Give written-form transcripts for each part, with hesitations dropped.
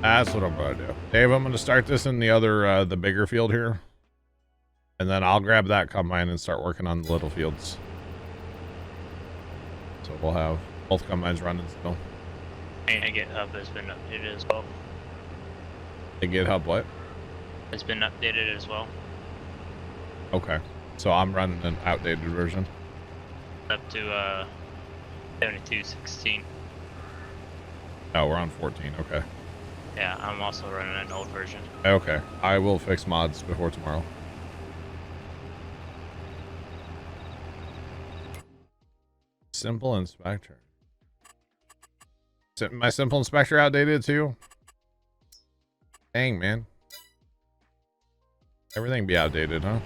That's what I'm gonna do. Dave, I'm gonna start this in the other, the bigger field here. And then I'll grab that combine and start working on the little fields. So we'll have both combines running still. And GitHub has been updated as well. The GitHub what? It's been updated as well. Okay. So I'm running an outdated version. Up to 72.16. Oh, we're on 14. Okay. Yeah, I'm also running an old version. Okay. I will fix mods before tomorrow. Simple inspector. Is my simple inspector outdated too? Dang, man. Everything be outdated, huh?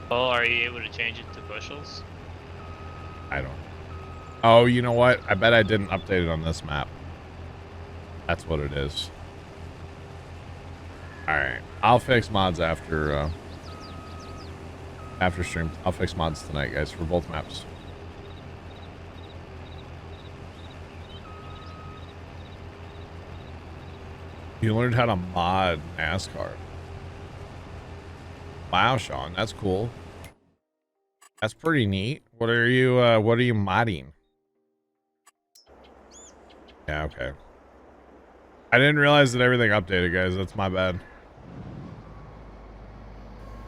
Well, are you able to change it to bushels? I don't. Oh, you know what? I bet I didn't update it on this map. That's what it is. Alright. I'll fix mods after stream. I'll fix mods tonight, guys, for both maps. You learned how to mod NASCAR. Wow, Sean, that's cool. That's pretty neat. What are you modding? Yeah, okay. I didn't realize that everything updated, guys. That's my bad. To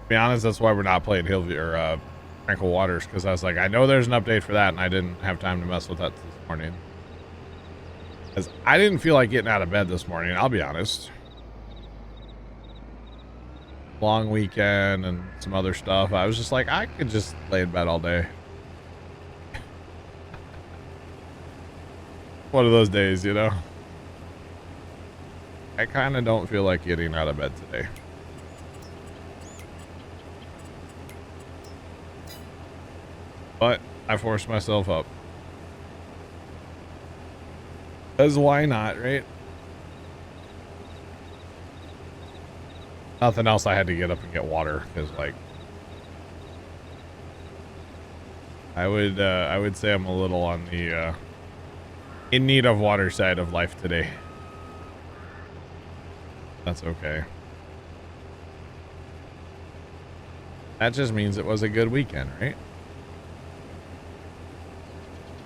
be honest, that's why we're not playing Hillview or Tranquil Waters, because I was like, I know there's an update for that, and I didn't have time to mess with that this morning. Because I didn't feel like getting out of bed this morning, I'll be honest. Long weekend and some other stuff. I was just like, I could just lay in bed all day. One of those days, you know? I kind of don't feel like getting out of bed today. But I forced myself up. Because why not, right? Nothing else, I had to get up and get water, because like I would say I'm a little on the in need of water side of life today. That's okay. That just means it was a good weekend, right?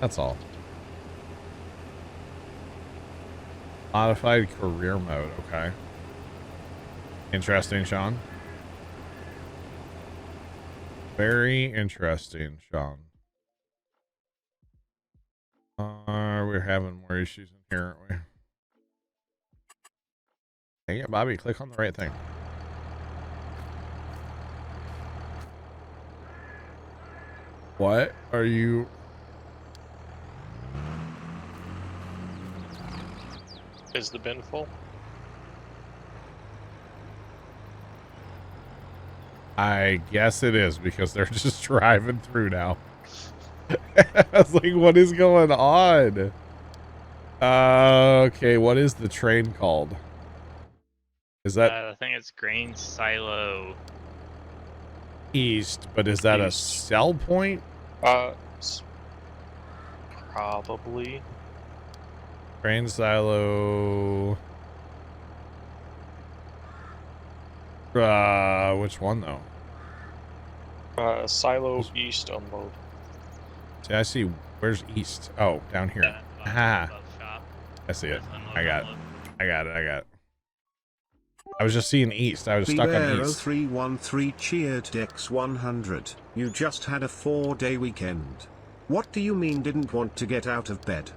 That's all. Modified career mode, okay. Interesting, Sean. Very interesting, Sean. We're having more issues in here, aren't we? Dang it, Bobby, click on the right thing. What are you... Is the bin full? I guess it is, because they're just driving through now. I was like, what is going on? Okay, what is the train called? Is that... I think it's Grain Silo East, but is that East. a sell point? Probably. Grain silo. Which one though? Silo East unload. See, I see. Where's East? Oh, down here. Yeah, Ah, shop. I see it. Unload, I got it. unload. I got it. I was just seeing East. I was stuck on East. 0313 cheered Dex 100. You just had a 4-day weekend. What do you mean didn't want to get out of bed?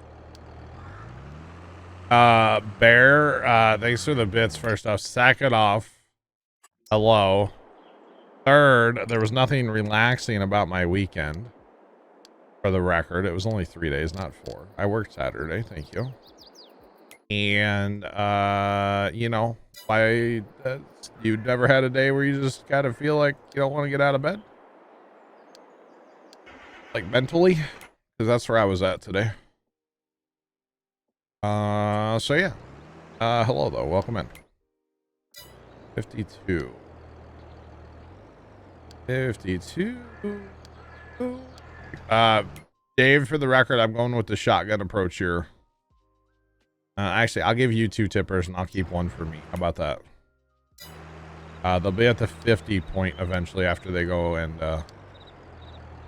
Bear, thanks for the bits first off. Second off, hello. Third, there was nothing relaxing about my weekend. For the record, it was only 3 days, not 4. I worked Saturday, thank you. And, you know, why, you never had a day where you just gotta feel like you don't want to get out of bed? Like mentally? Because that's where I was at today. So yeah. Hello though, welcome in. 52. 52. Dave, for the record, I'm going with the shotgun approach here. Actually, I'll give you 2 tippers and I'll keep 1 for me. How about that? They'll be at the 50 point eventually after they go and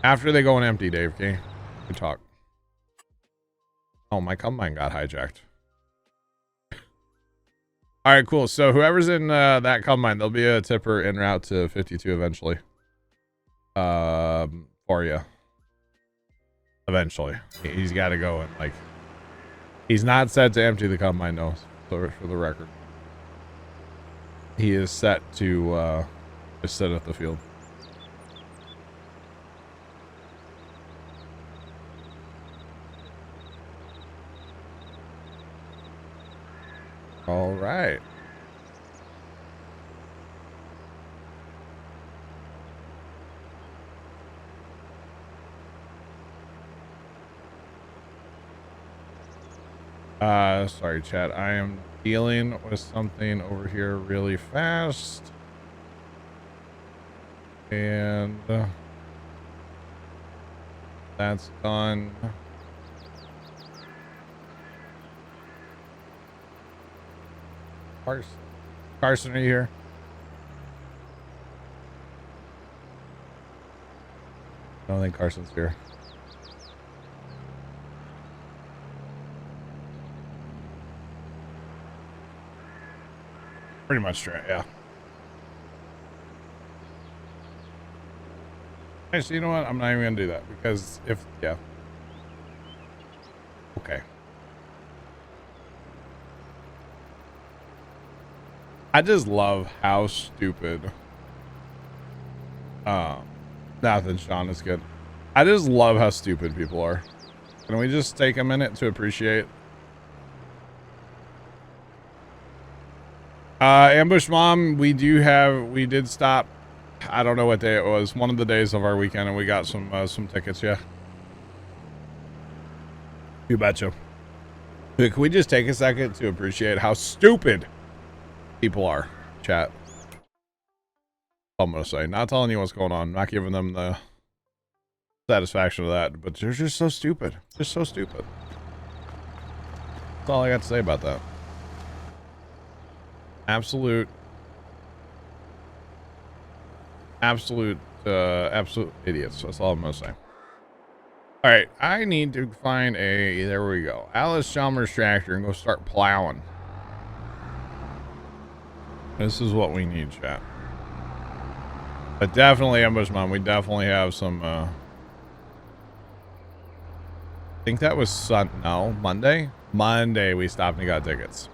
empty, Dave. Okay, good talk. Oh, my combine got hijacked. All right, cool. So whoever's in that combine, there'll be a tipper en route to 52 eventually. For you. Eventually, he's got to go and like. He's not set to empty the combine, no. For the record, he is set to just sit at the field. All right. Sorry, chat. I am dealing with something over here really fast. And that's done. Carson, are you here? I don't think Carson's here. Pretty much straight, yeah. Hey, so you know what? I'm not even gonna do that because yeah. Okay. I just love how stupid. Nothing, Sean, is good. I just love how stupid people are. Can we just take a minute to appreciate? Ambush Mom, we did stop. I don't know what day it was. One of the days of our weekend, and we got some tickets. Yeah. You betcha. Can we just take a second to appreciate how stupid people are? Chat. I'm gonna say, not telling you what's going on, not giving them the satisfaction of that, but they're just so stupid. Just so stupid. That's all I got to say about that. Absolute idiots. That's all I'm gonna say. All right, I need to find there we go, Alice Chalmers tractor and go start plowing. This is what we need, chat. But definitely, Ambush Mom, we definitely have some I think that was Monday we stopped and got tickets.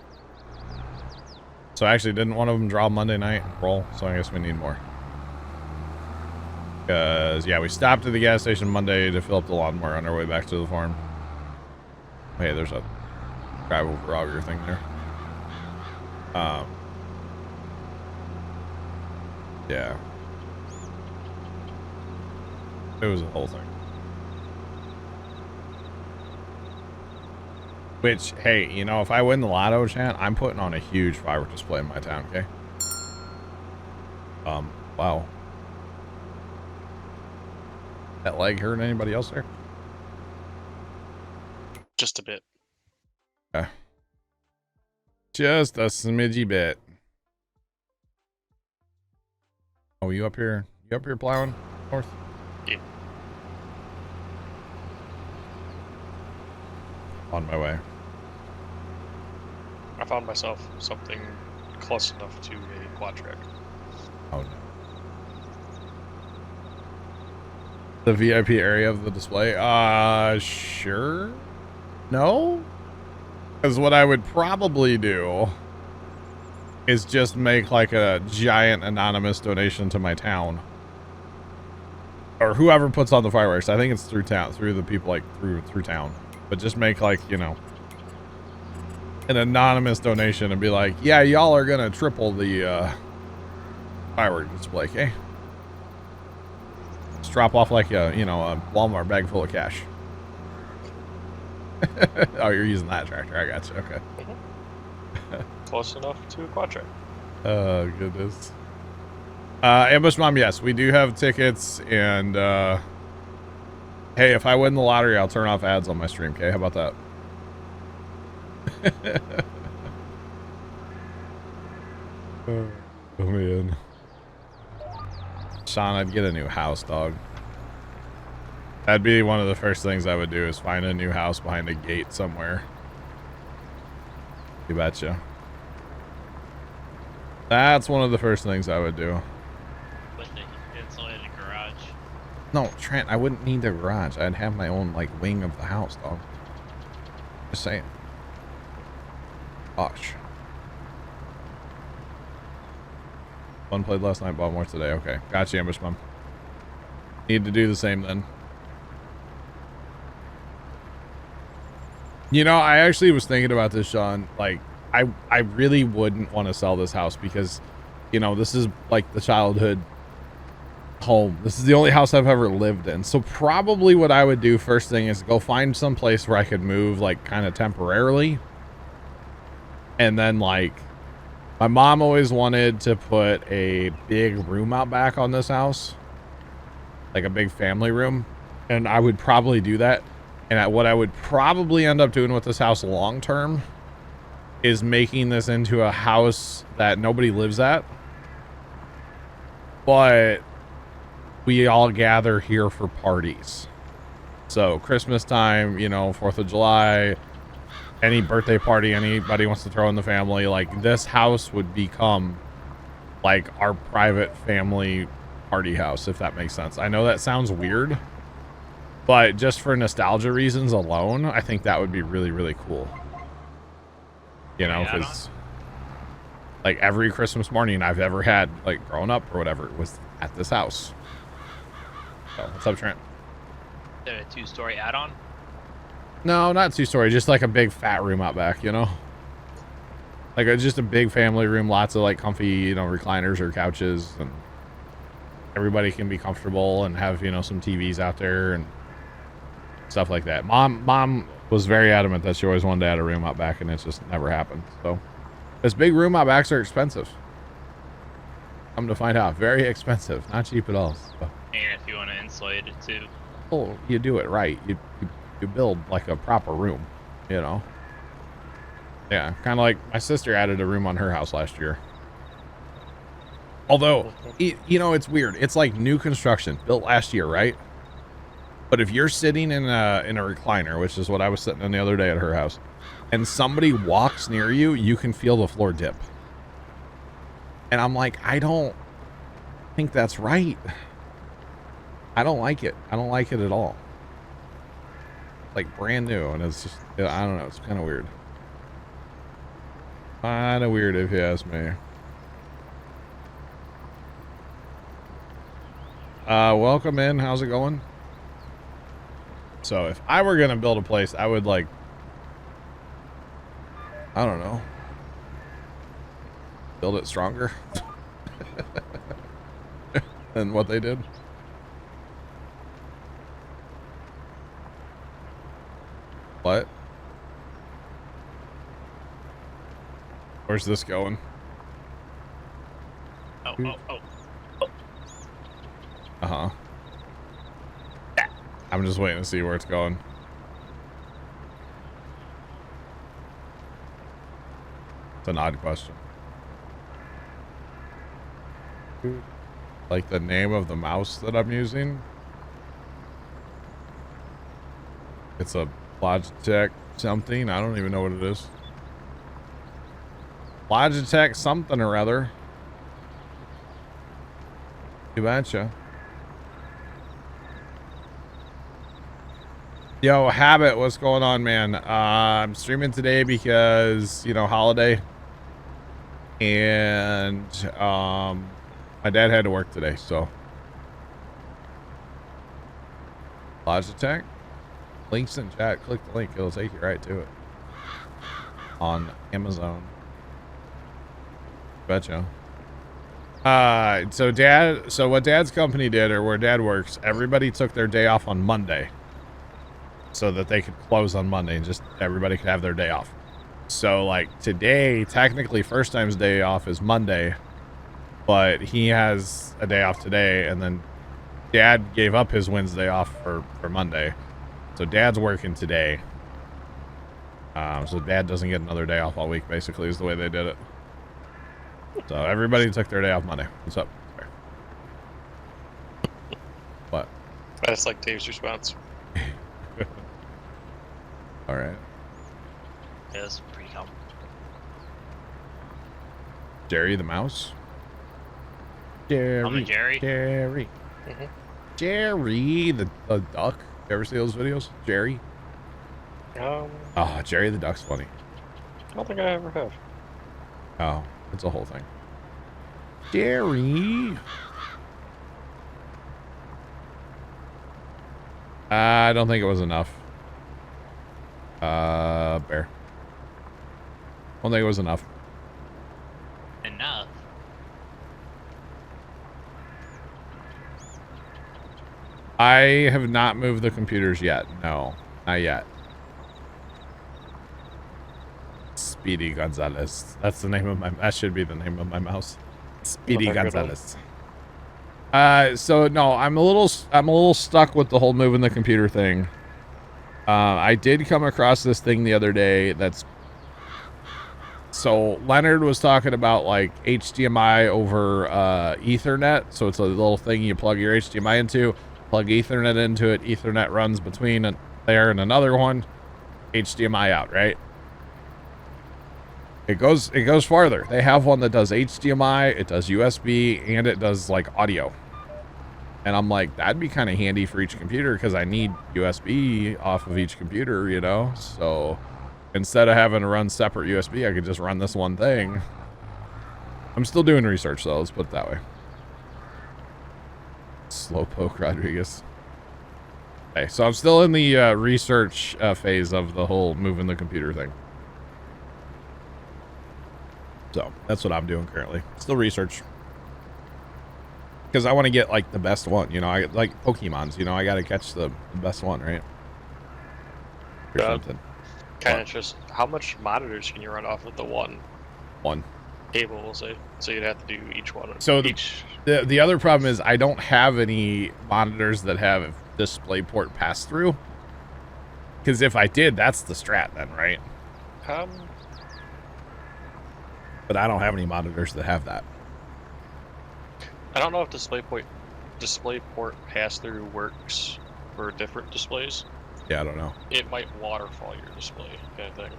So actually, didn't one of them draw Monday night roll? So I guess we need more. Because, yeah, we stopped at the gas station Monday to fill up the lawnmower on our way back to the farm. Hey, there's a drive over auger thing there. Yeah. It was a whole thing. Which, hey, you know, if I win the lotto, chat, I'm putting on a huge firework display in my town, okay? Wow. That leg hurt anybody else there? Just a bit. Okay. Just a smidgy bit. Oh, you up here? You up here plowing north? Yeah. On my way. I found myself something close enough to a quad track. Oh no. The VIP area of the display? Sure. No? Because what I would probably do is just make like a giant anonymous donation to my town. Or whoever puts on the fireworks. I think it's through town, through the people like through town. But just make like, you know, an anonymous donation and be like, yeah, y'all are gonna triple the firework display, okay? Just drop off like a, you know, a Walmart bag full of cash. Oh, you're using that tractor. I got you. Okay. Close enough to a quad track. Oh, goodness. Ambush Mom, yes, we do have tickets, and hey, if I win the lottery, I'll turn off ads on my stream, okay? How about that? Oh man. Sean, I'd get a new house, dog. That'd be one of the first things I would do is find a new house behind a gate somewhere. You betcha. That's one of the first things I would do. With the insulated garage. No, Trent, I wouldn't need a garage. I'd have my own, like, wing of the house, dog. Just saying. Gosh. One played last night, bought more today. Okay. Gotcha, Ambush Mom. Need to do the same then. You know, I actually was thinking about this, Sean. Like, I really wouldn't want to sell this house because, you know, this is like the childhood home. This is the only house I've ever lived in. So probably what I would do first thing is go find some place where I could move, like, kind of temporarily. And then, like, my mom always wanted to put a big room out back on this house, like a big family room. And I would probably do that. And what I would probably end up doing with this house long term is making this into a house that nobody lives at, but we all gather here for parties. So Christmas time, you know, 4th of July, any birthday party anybody wants to throw in the family, like this house would become like our private family party house, if that makes sense. I know that sounds weird, but just for nostalgia reasons alone, I think that would be really, really cool. You know, because like every Christmas morning I've ever had, like growing up or whatever, was at this house. So, what's up, Trent? Is it a 2-story add-on? No, not 2-story, just like a big fat room out back, you know? Like just a big family room, lots of like comfy, you know, recliners or couches, and everybody can be comfortable and have, you know, some TVs out there and stuff like that. Mom was very adamant that she always wanted to add a room out back, and it just never happened. So this big room out backs are expensive. Come to find out, very expensive, not cheap at all. So, And if you want to insulate it too. well, you do it right. You build like a proper room, you know. Yeah, kind of like my sister added a room on her house last year. Although, you know, it's weird. It's like new construction, built last year, right? But if you're sitting in a recliner, which is what I was sitting in the other day at her house, and somebody walks near you, you can feel the floor dip. And I'm like, I don't think that's right. I don't like it. I don't like it at all. Like brand new, and it's just, I don't know, it's kind of weird. Kind of weird if you ask me. Welcome in. How's it going? So if I were going to build a place, I would like, I don't know, build it stronger than what they did. What? Where's this going? Oh. Uh-huh. I'm just waiting to see where it's going. It's an odd question. Like the name of the mouse that I'm using? It's a Logitech something. I don't even know what it is. Logitech something or other. You betcha. Yo, Habit, what's going on, man? I'm streaming today because, you know, holiday. And my dad had to work today, so. Logitech? Links in chat. Click the link. It'll take you right to it. On Amazon. Betcha. So what Dad's company did, or where Dad works, everybody took their day off on Monday. So that they could close on Monday and just everybody could have their day off. So like today, technically first time's day off is Monday, but he has a day off today, and then Dad gave up his Wednesday off for Monday. So Dad's working today. So Dad doesn't get another day off all week, basically, is the way they did it. So everybody took their day off Monday. What's up? Sorry. What? That's like Dave's response. All right. Yeah, that's pretty common. Jerry the mouse. Jerry. I'm a Jerry. Jerry. Mm-hmm. Jerry the duck. You ever see those videos? Jerry. Oh, Jerry the duck's funny. I don't think I ever have. Oh, it's a whole thing. Jerry. I don't think it was enough. Bear. I don't think it was enough. Enough. I have not moved the computers yet. No, not yet. Speedy Gonzalez. That's the name of my. That should be the name of my mouse. Speedy Gonzalez. So no, I'm a little stuck with the whole moving the computer thing. I did come across this thing the other day that's. So Leonard was talking about like HDMI over Ethernet. So it's a little thing you plug your HDMI into, plug Ethernet into it. Ethernet runs between there and another one. HDMI out, right? It goes farther. They have one that does HDMI, it does USB, and it does like audio. And I'm like, that'd be kind of handy for each computer because I need USB off of each computer, you know? So instead of having to run separate USB, I could just run this one thing. I'm still doing research though, let's put it that way. Slowpoke Rodriguez. Okay, so I'm still in the research phase of the whole moving the computer thing. So that's what I'm doing currently. Still research. Because I want to get like the best one, you know, I like Pokemons, you know, I got to catch the best one, right? Or something. Kind of just, how much monitors can you run off of the one cable, we'll say? So you'd have to do each one. So the other problem is I don't have any monitors that have DisplayPort pass through. Because if I did, that's the strat then, right? But I don't have any monitors that have that. I don't know if DisplayPort pass-through works for different displays. Yeah, I don't know. It might waterfall your display, kind of thing.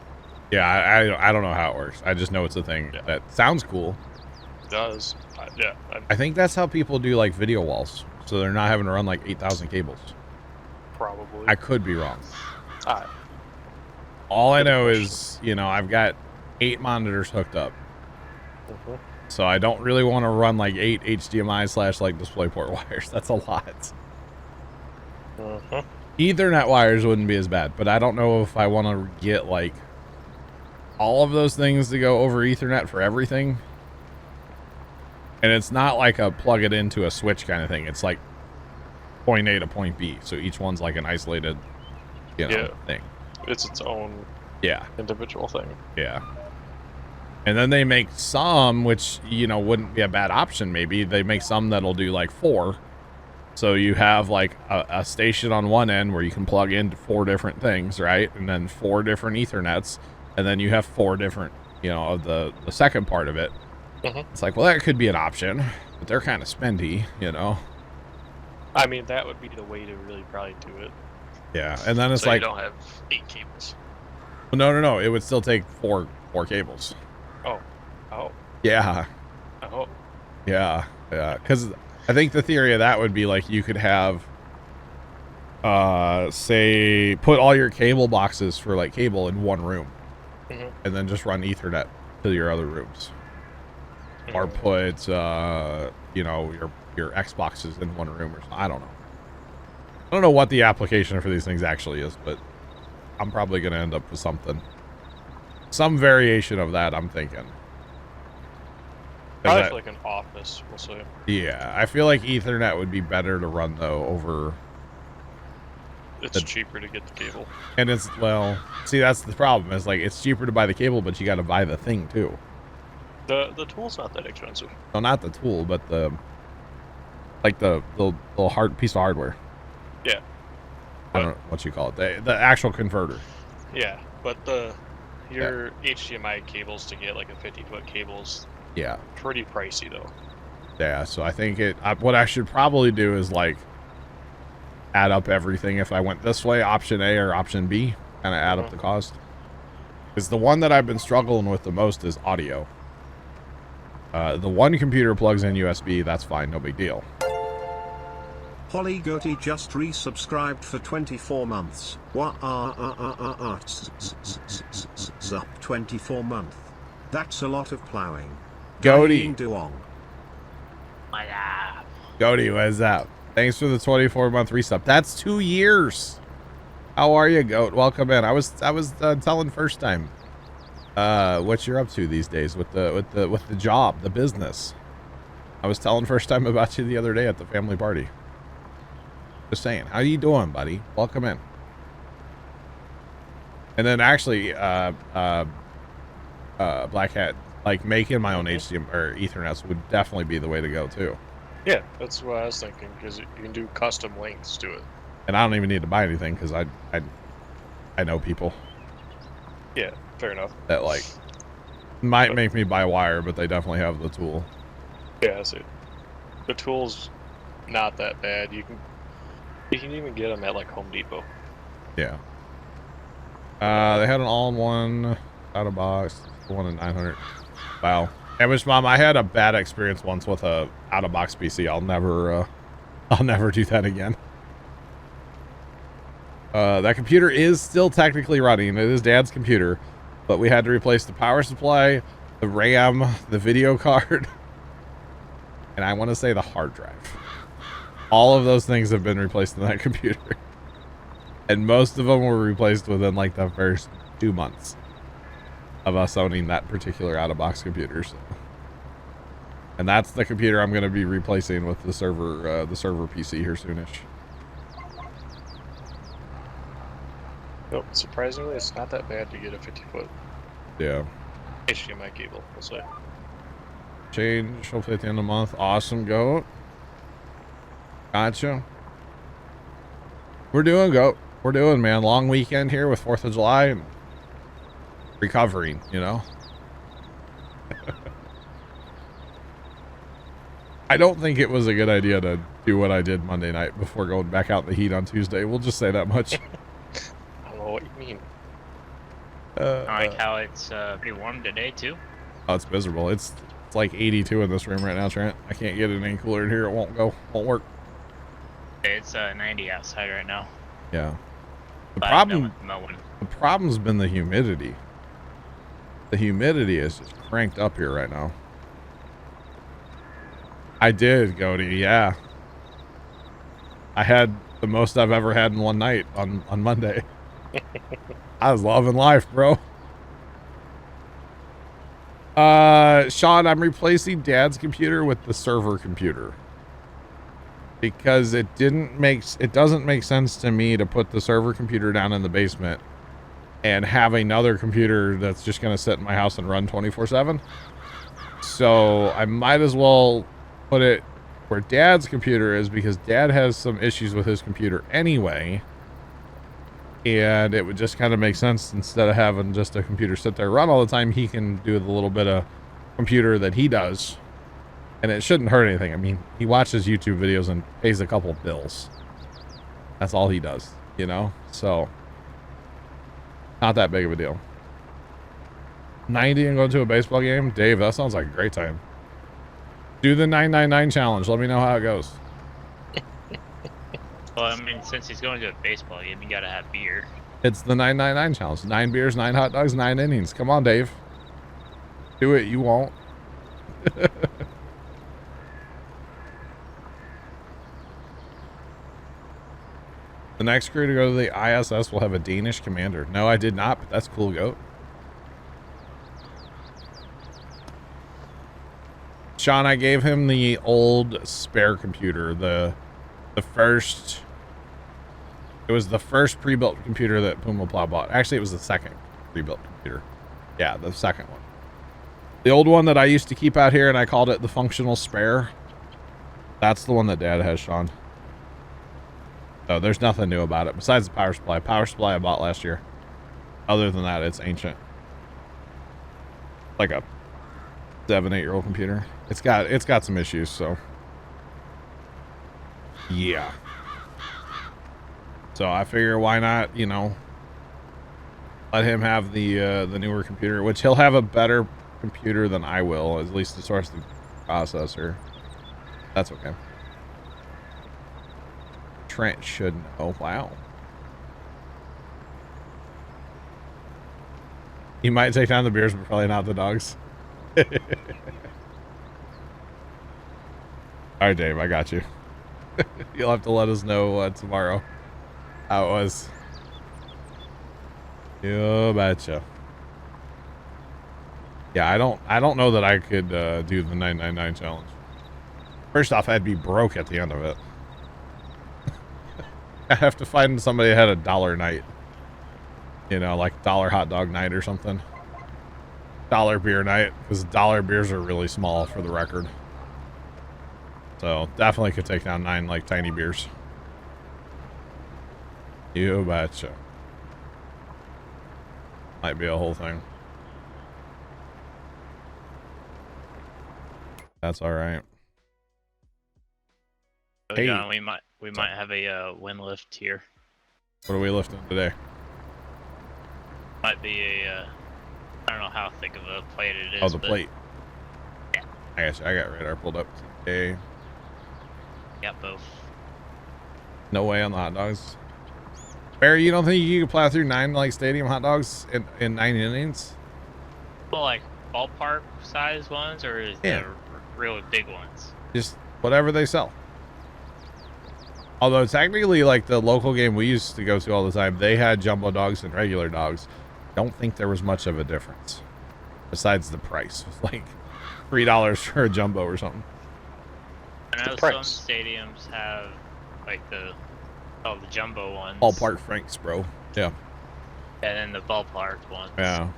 Yeah, I don't know how it works. I just know it's a thing that sounds cool. It does. Yeah. I think that's how people do like video walls. So they're not having to run like 8,000 cables. Probably. I could be wrong. All I know is, you know, I've got 8 monitors hooked up. So I don't really want to run like 8 HDMI / like DisplayPort wires. That's a lot. Ethernet wires wouldn't be as bad, but I don't know if I want to get like all of those things to go over Ethernet for everything. And it's not like a plug it into a switch kind of thing. It's like point A to point B. So each one's like an isolated, you know, thing. It's its own individual thing. Yeah. And then they make some, which, you know, wouldn't be a bad option maybe. They make some that'll do like 4. So you have like a station on one end where you can plug into 4 different things, right? And then 4 different Ethernets. And then you have 4 different, you know, of the second part of it. It's like, well, that could be an option, but they're kind of spendy, you know? I mean, that would be the way to really probably do it. Yeah, and then it's so like... you don't have 8 cables. No. It would still take 4 cables. Oh. Yeah. Oh. Yeah. Because I think the theory of that would be like you could have, say, put all your cable boxes for like cable in one room, and then just run Ethernet to your other rooms, or put, you know, your Xboxes in one room or something. I don't know. I don't know what the application for these things actually is, but I'm probably going to end up with some variation of that. I'm thinking. Probably like an office, we'll say. Yeah, I feel like Ethernet would be better to run though over. It's cheaper to get the cable. And it's, well, see, that's the problem. Is like it's cheaper to buy the cable, but you got to buy the thing too. The tool's not that expensive. No, not the tool, but the little hard piece of hardware. Yeah. I don't know what you call it. The actual converter. Yeah, but the Your HDMI cables to get like a 50-foot cables Yeah. pretty pricey though. Yeah, so I think what I should probably do is like add up everything if I went this way, option A or option B, kind of add up the cost. Because the one that I've been struggling with the most is audio. The one computer plugs in USB, that's fine, no big deal. Holly Goatee just resubscribed for 24 months. Up 24 month. That's a lot of plowing. Goatee. Goatee, what's up? Thanks for the 24-month resub. That's 2 years. How are you, Goat? Welcome in. I was telling first time what you're up to these days with the job, the business. I was telling first time about you the other day at the family party. Just saying, how you doing, buddy? Welcome in. And then actually, Black Hat, like making my own HDMI or Ethernets would definitely be the way to go too. Yeah, that's what I was thinking, because you can do custom links to it. And I don't even need to buy anything because I know people. Yeah, fair enough. That like might make me buy wire, but they definitely have the tool. Yeah, so the tool's not that bad. You can even get them at like Home Depot. Yeah. They had an all-in-one out of box, the one at 900. Wow. Average Mom, I had a bad experience once with a out of box PC. I'll never do that again. That computer is still technically running. It is Dad's computer, but we had to replace the power supply, the RAM, the video card, and I want to say the hard drive. All of those things have been replaced in that computer. And most of them were replaced within like the first 2 months of us owning that particular out-of-box computer. So. And that's the computer I'm going to be replacing with the server PC here soonish. Nope, surprisingly, it's not that bad to get a 50-foot Yeah. HDMI cable, we'll say. Change, hopefully at the end of the month. Awesome, Goat. Gotcha. We're doing, Goat. We're doing, man. Long weekend here with 4th of July and recovering, you know? I don't think it was a good idea to do what I did Monday night before going back out in the heat on Tuesday. We'll just say that much. I don't know what you mean. I like how it's pretty warm today, too. Oh, it's miserable. It's like 82 in this room right now, Trent. I can't get it any cooler in here. It won't work. It's 90 outside right now. Yeah. The But problem's been the humidity. The humidity is just cranked up here right now. I did, Goaty, yeah. I had the most I've ever had in one night on Monday. I was loving life, bro. Sean, I'm replacing Dad's computer with the server computer. Because it doesn't make sense to me to put the server computer down in the basement and have another computer that's just going to sit in my house and run 24/7. So I might as well put it where Dad's computer is, because Dad has some issues with his computer anyway. And it would just kind of make sense, instead of having just a computer sit there run all the time, he can do the little bit of computer that he does. And it shouldn't hurt anything. I mean, he watches YouTube videos and pays a couple of bills. That's all he does, you know? So, not that big of a deal. 90 and going to a baseball game? Dave, that sounds like a great time. Do the 999 challenge. Let me know how it goes. Well, I mean, since he's going to a baseball game, you gotta have beer. It's the 999 challenge. 9 beers, 9 hot dogs, 9 innings. Come on, Dave. Do it. You won't. The next crew to go to the ISS will have a Danish commander. No, I did not, but that's cool, Goat. Sean, I gave him the old spare computer. The first... It was the first pre-built computer that Puma Plow bought. Actually, it was the second pre-built computer. Yeah, the second one. The old one that I used to keep out here, and I called it the functional spare. That's the one that Dad has, Sean. So there's nothing new about it besides the power supply. Power supply I bought last year. Other than that, it's ancient. Like a 7-8-year-old computer. It's got some issues, so yeah. So I figure why not, you know, let him have the newer computer, which he'll have a better computer than I will, at least as far as the processor. That's okay. Trent should know. Wow. You might take down the beers, but probably not the dogs. All right, Dave, I got you. You'll have to let us know tomorrow how it was. You betcha. Yeah, I don't know that I could do the 999 challenge. First off, I'd be broke at the end of it. I have to find somebody that had a dollar night. You know, like dollar hot dog night or something. Dollar beer night, because dollar beers are really small for the record. So definitely could take down 9 like tiny beers. You betcha. Might be a whole thing. That's all right. So Hey. John, we might have a win lift here. What are we lifting today? Might be a I don't know how thick of a plate it is. Oh, the but plate. Yeah. I guess I got radar pulled up today. Got both. No way on the hot dogs. Barry, you don't think you could plow through 9 like stadium hot dogs in 9 innings? Well, like ballpark size ones, or is Yeah. the real big ones? Just whatever they sell. Although technically, like the local game we used to go to all the time, they had jumbo dogs and regular dogs. Don't think there was much of a difference besides the price. It was like $3 for a jumbo or something. I know some stadiums have like the jumbo ones. Ballpark Franks, bro. Yeah. And then the ballpark ones. Yeah.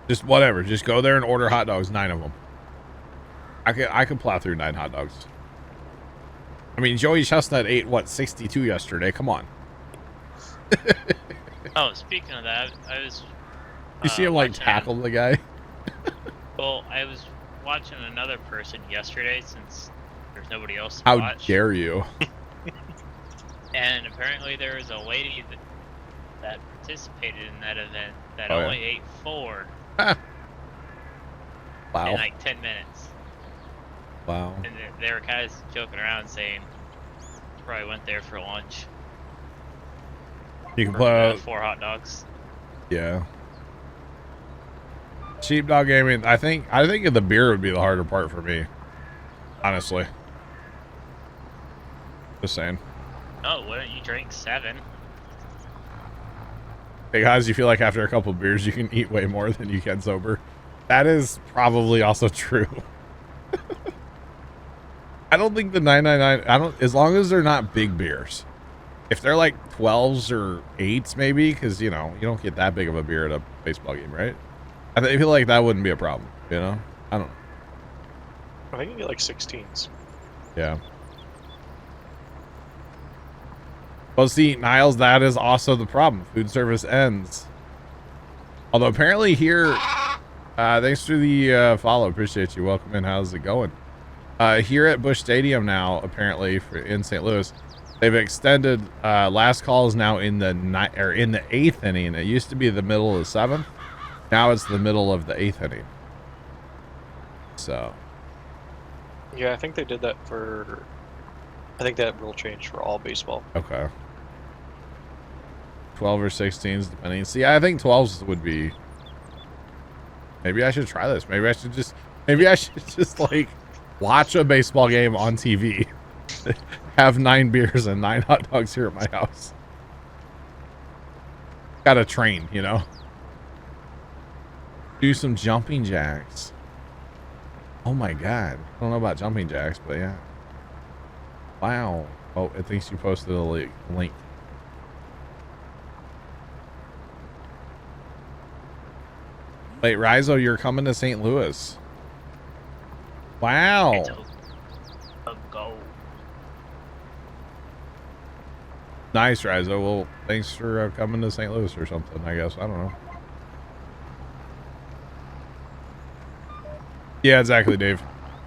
Just whatever. Just go there and order hot dogs, 9 of them. I could plow through 9 hot dogs. I mean, Joey Chestnut ate what, 62 yesterday. Come on. Oh, speaking of that, I was. You see him like watching- tackle the guy? Well, I was watching another person yesterday since there's nobody else to How watch. dare you? And apparently there was a lady that participated in that event that Oh, yeah. only ate 4 Wow. in like 10 minutes. Wow. And they were kind of joking around saying probably went there for lunch. You can For, plow. 4 hot dogs. Yeah. Sheepdog gaming. I think the beer would be the harder part for me. Honestly. Just saying. Oh, wouldn't you drink 7? Hey guys, you feel like after a couple of beers you can eat way more than you can sober? That is probably also true. I don't think the 999, as long as they're not big beers. If they're like 12s or 8s maybe, because you know, you don't get that big of a beer at a baseball game, right? I feel like that wouldn't be a problem, you know? I don't know. I think you get like 16s. Yeah. Well, see, Niles, that is also the problem. Food service ends. Although apparently here, thanks for the follow. Appreciate you. Welcome in. How's it going? Here at Busch Stadium now, apparently in St. Louis, they've extended. Last call is now in the 8th inning. It used to be the middle of the 7th. Now it's the middle of the 8th inning. So. Yeah, I think they did that for. I think that rule changed for all baseball. Okay. 12 or 16s, depending. See, I think 12s would be. Maybe I should try this. Maybe I should just like watch a baseball game on TV. Have 9 beers and 9 hot dogs here at my house. Gotta train, you know. Do some jumping jacks. Oh my god. I don't know about jumping jacks, but yeah. Wow. Oh, it thinks you posted a link. Wait, Rizo, you're coming to St. Louis. Wow. It's a go. Nice, Rizo. Well, thanks for coming to St. Louis or something, I guess. I don't know. Yeah, exactly, Dave.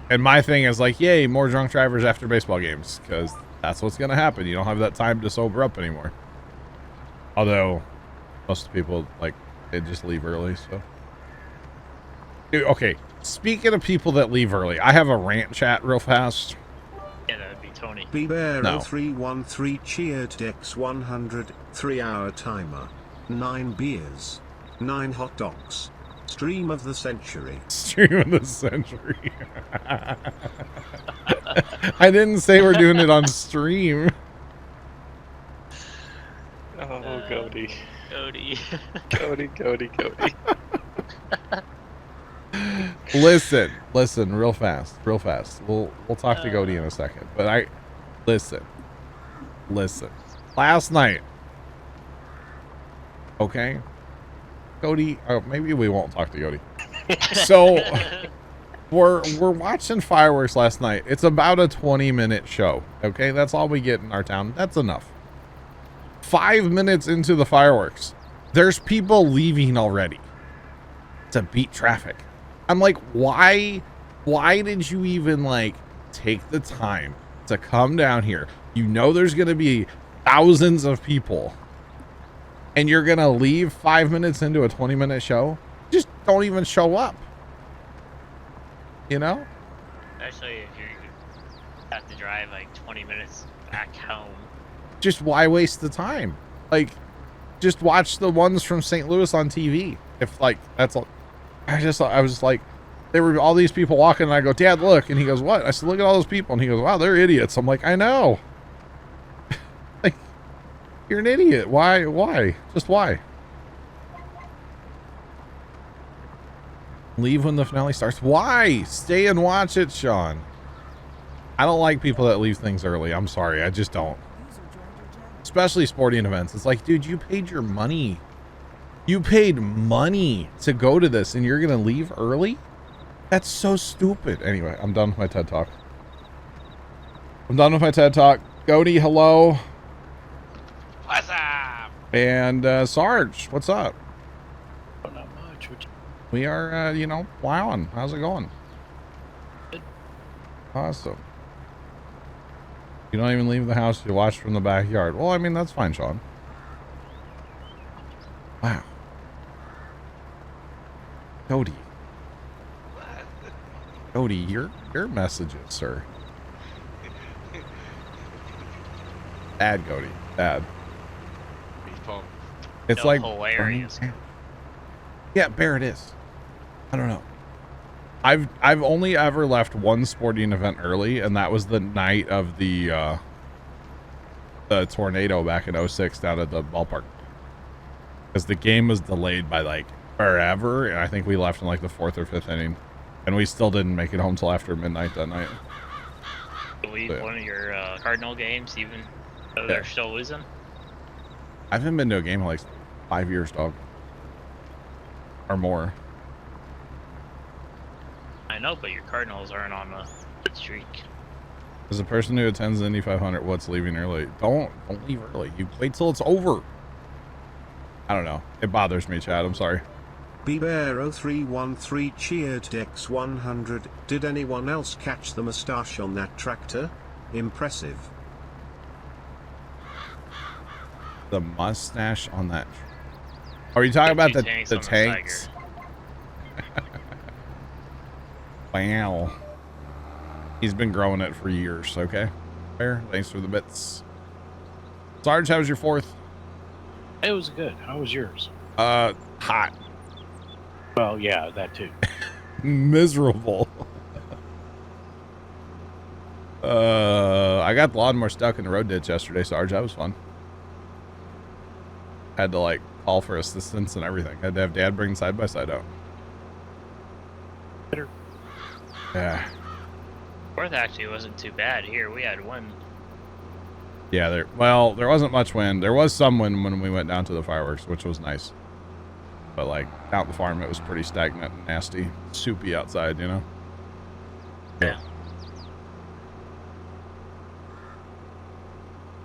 And my thing is like, yay, more drunk drivers after baseball games, because that's what's going to happen. You don't have that time to sober up anymore. Although, most people, like, they just leave early, so. Dude, okay, speaking of people that leave early, I have a rant chat real fast. Yeah, that would be Tony. Bebero 313 cheered Dex 100, 3-hour timer. 9 beers. 9 hot dogs. Stream of the century. Stream of the century. I didn't say we're doing it on stream. Oh, Cody. Cody. Cody. Listen, real fast. We'll talk to Cody in a second. But listen. Last night. Okay? Cody, maybe we won't talk to Cody. So we're watching fireworks last night. It's about a 20-minute show. Okay? That's all we get in our town. That's enough. 5 minutes into the fireworks, there's people leaving already to beat traffic. I'm like, why did you even like take the time to come down here? You know there's gonna be thousands of people and you're gonna leave 5 minutes into a 20-minute show? Just don't even show up. You know? Especially if you have to drive like 20 minutes back home. Just why waste the time? Like, just watch the ones from St. Louis on TV. If like that's all. I was just like, there were all these people walking, and I go, Dad, look, and he goes, what? I said, look at all those people, and he goes, wow, they're idiots. I'm like, I know. Like, you're an idiot. Why? Just why? Leave when the finale starts. Why? Stay and watch it, Sean. I don't like people that leave things early. I'm sorry, I just don't. Especially sporting events. It's like, dude, you paid your money. You paid money to go to this and you're going to leave early? That's so stupid. Anyway, I'm done with my TED Talk. Cody, hello. What's up? And Sarge, what's up? Not much. We are, plowing. How's it going? Good. Awesome. You don't even leave the house. You watch from the backyard. Well, I mean, that's fine, Sean. Wow. Cody. Cody, your messages, sir. Bad, Cody. Bad. It's No, like hilarious. Yeah, Bear it is. I don't know. I've only ever left one sporting event early, and that was the night of the tornado back in 06 down at the ballpark. Because the game was delayed by like forever, and I think we left in like the 4th or 5th inning, and we still didn't make it home till after midnight that night. Leave one of your Cardinal games, even though they're still losing. I haven't been to a game in like 5 years, dog, or more. I know, but your Cardinals aren't on a good streak. As a person who attends the Indy 500, what's leaving early? Don't leave early. You wait till it's over. I don't know. It bothers me, Chad. I'm sorry. Bebero 313 cheered Dex 100. Did anyone else catch the mustache on that tractor? Impressive. The mustache on that. Are you talking about the tanks? Wow. He's been growing it for years. Okay. Fair. Thanks for the bits. Sarge, how was your 4th? It was good. How was yours? Hot. Well, yeah, that too. Miserable. I got the lawnmower stuck in the road ditch yesterday, Sarge. That was fun. Had to like call for assistance and everything. Had to have Dad bring side by side out. Better. Yeah. 4th actually wasn't too bad here. We had one. Yeah, there wasn't much wind. There was some wind when we went down to the fireworks, which was nice. But like out the farm, it was pretty stagnant and nasty, soupy outside, you know? Yeah.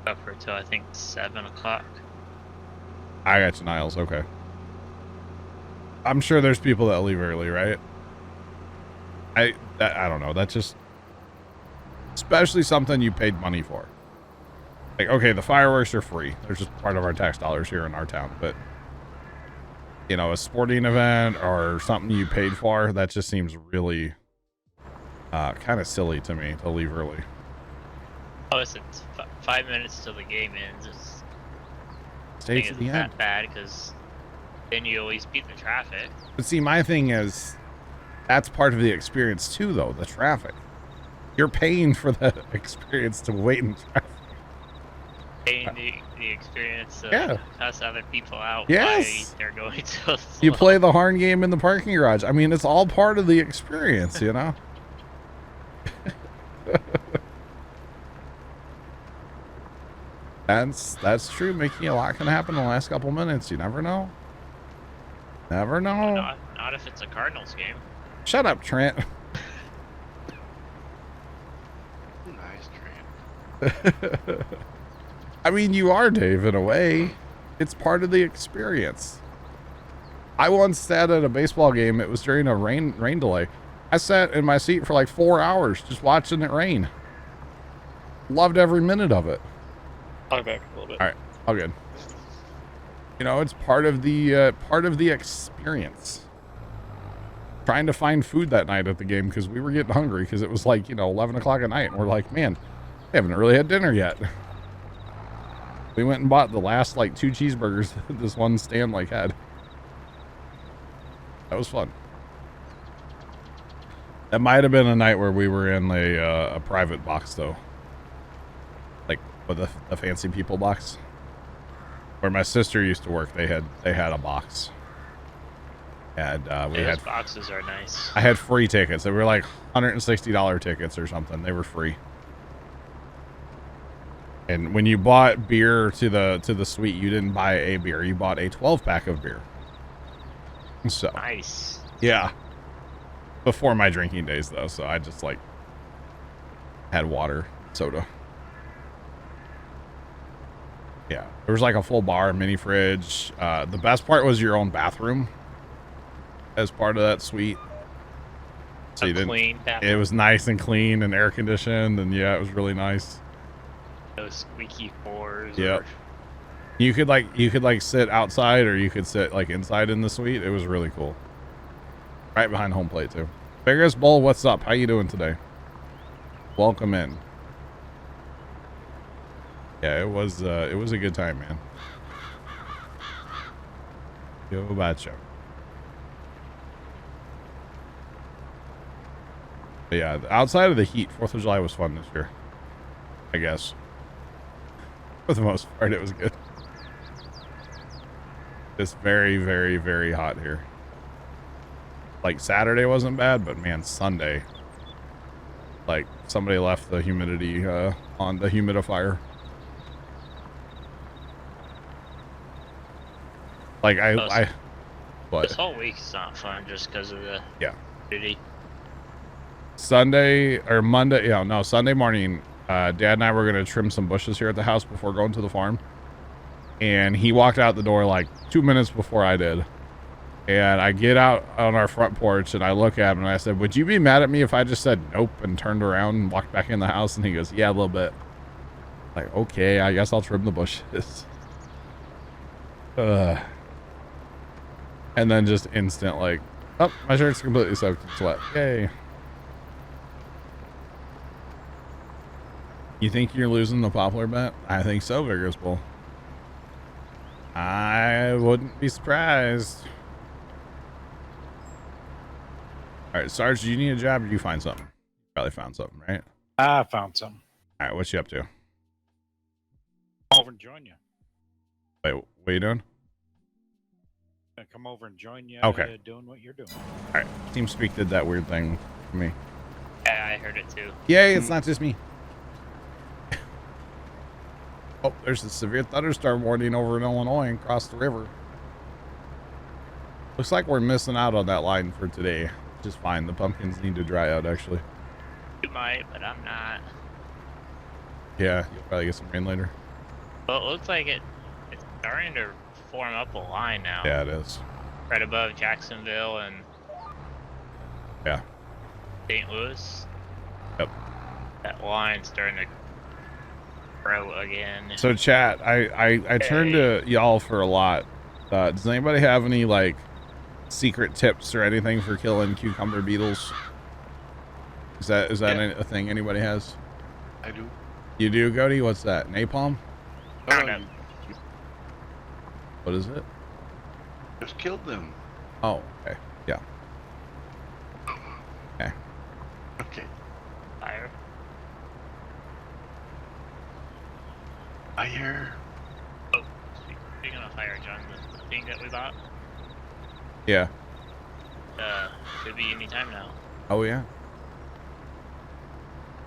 Up for till I think 7 o'clock. I got you, Niles. Okay. I'm sure there's people that leave early, right? I don't know. That's just, especially something you paid money for. Like, okay, the fireworks are free. They're just part of our tax dollars here in our town. But, you know, a sporting event or something you paid for, that just seems really kind of silly to me to leave early. Oh, listen, 5 minutes till the game ends. Stay to the end. That bad because then you always beat the traffic. But see, my thing is, that's part of the experience too, though, the traffic. You're paying for the experience to wait in traffic. Paying the experience to Yeah. cuss other people out. Yes. Why they're going so slow. You play the Harn game in the parking garage. I mean, it's all part of the experience, you know? That's true, Mickey. A lot can happen in the last couple minutes. You never know. Never know. Not if it's a Cardinals game. Shut up, Trent. Nice, Trent. I mean, you are, Dave, in a way. It's part of the experience. I once sat at a baseball game. It was during a rain delay. I sat in my seat for like 4 hours just watching it rain. Loved every minute of it. I'll be back a little bit. All right, all good. You know, it's part of the experience. Trying to find food that night at the game because we were getting hungry because it was like, you know, 11 o'clock at night. And we're like, man, we haven't really had dinner yet. We went and bought the last like 2 cheeseburgers this one stand like had. That was fun. That might have been a night where we were in a private box though. Like with the fancy people box. Where my sister used to work, they had a box. And Those boxes are nice. I had free tickets. They were like $160 tickets or something. They were free. And when you bought beer to the suite, you didn't buy a beer. You bought a 12-pack of beer. So Nice. yeah. Before my drinking days though, so I just like had water, soda. Yeah. There was like a full bar, mini fridge. The best part was your own bathroom as part of that suite. So Clean bathroom. it was nice and clean and air conditioned, and yeah, it was really nice. Those squeaky floors. Yep. You could like sit outside or you could sit like inside in the suite. It was really cool. Right behind home plate too. Biggest Bull, what's up? How you doing today? Welcome in. Yeah, it was a good time, man. Yo bacho. But yeah, outside of the heat, 4th of July was fun this year. I guess. For the most part, it was good. It's very, very, very hot here. Like Saturday wasn't bad, but man, Sunday, like somebody left the humidity on the humidifier. Like what? This whole week's not fun just because of the humidity. Sunday or Monday, Sunday morning, Dad and I were gonna trim some bushes here at the house before going to the farm. And he walked out the door like 2 minutes before I did. And I get out on our front porch and I look at him and I said, would you be mad at me if I just said nope and turned around and walked back in the house? And he goes, yeah, a little bit. Like, okay, I guess I'll trim the bushes. And then just instant like, oh, my shirt's completely soaked in sweat. Yay. You think you're losing the poplar bet? I think so, Vigorous Bull. I wouldn't be surprised. All right, Sarge, do you need a job or do you find something? Probably found something, right? I found something. All right, what you up to? Come over and join you. Wait, what are you doing? Gonna come over and join you. Okay. Doing what you're doing. All right, TeamSpeak did that weird thing to me. Yeah, I heard it too. Yay, it's not just me. Oh, there's a severe thunderstorm warning over in Illinois and across the river. Looks like we're missing out on that line for today. Which is fine. The pumpkins need to dry out, actually. You might, but I'm not. Yeah, you'll probably get some rain later. Well, it looks like it's starting to form up a line now. Yeah, it is. Right above Jacksonville and... Yeah. St. Louis. Yep. That line's starting to grow again. So chat, I turn to y'all for a lot. Does anybody have any like secret tips or anything for killing cucumber beetles? Is that a thing anybody has? I do. You do, Cody? What's that? Napalm? Kinda. What is it? Just killed them. Oh, okay. Yeah. Okay. Okay. Fire. Fire. Oh, speaking of fire, John, the thing that we bought, Yeah. could be any time now. Oh, yeah.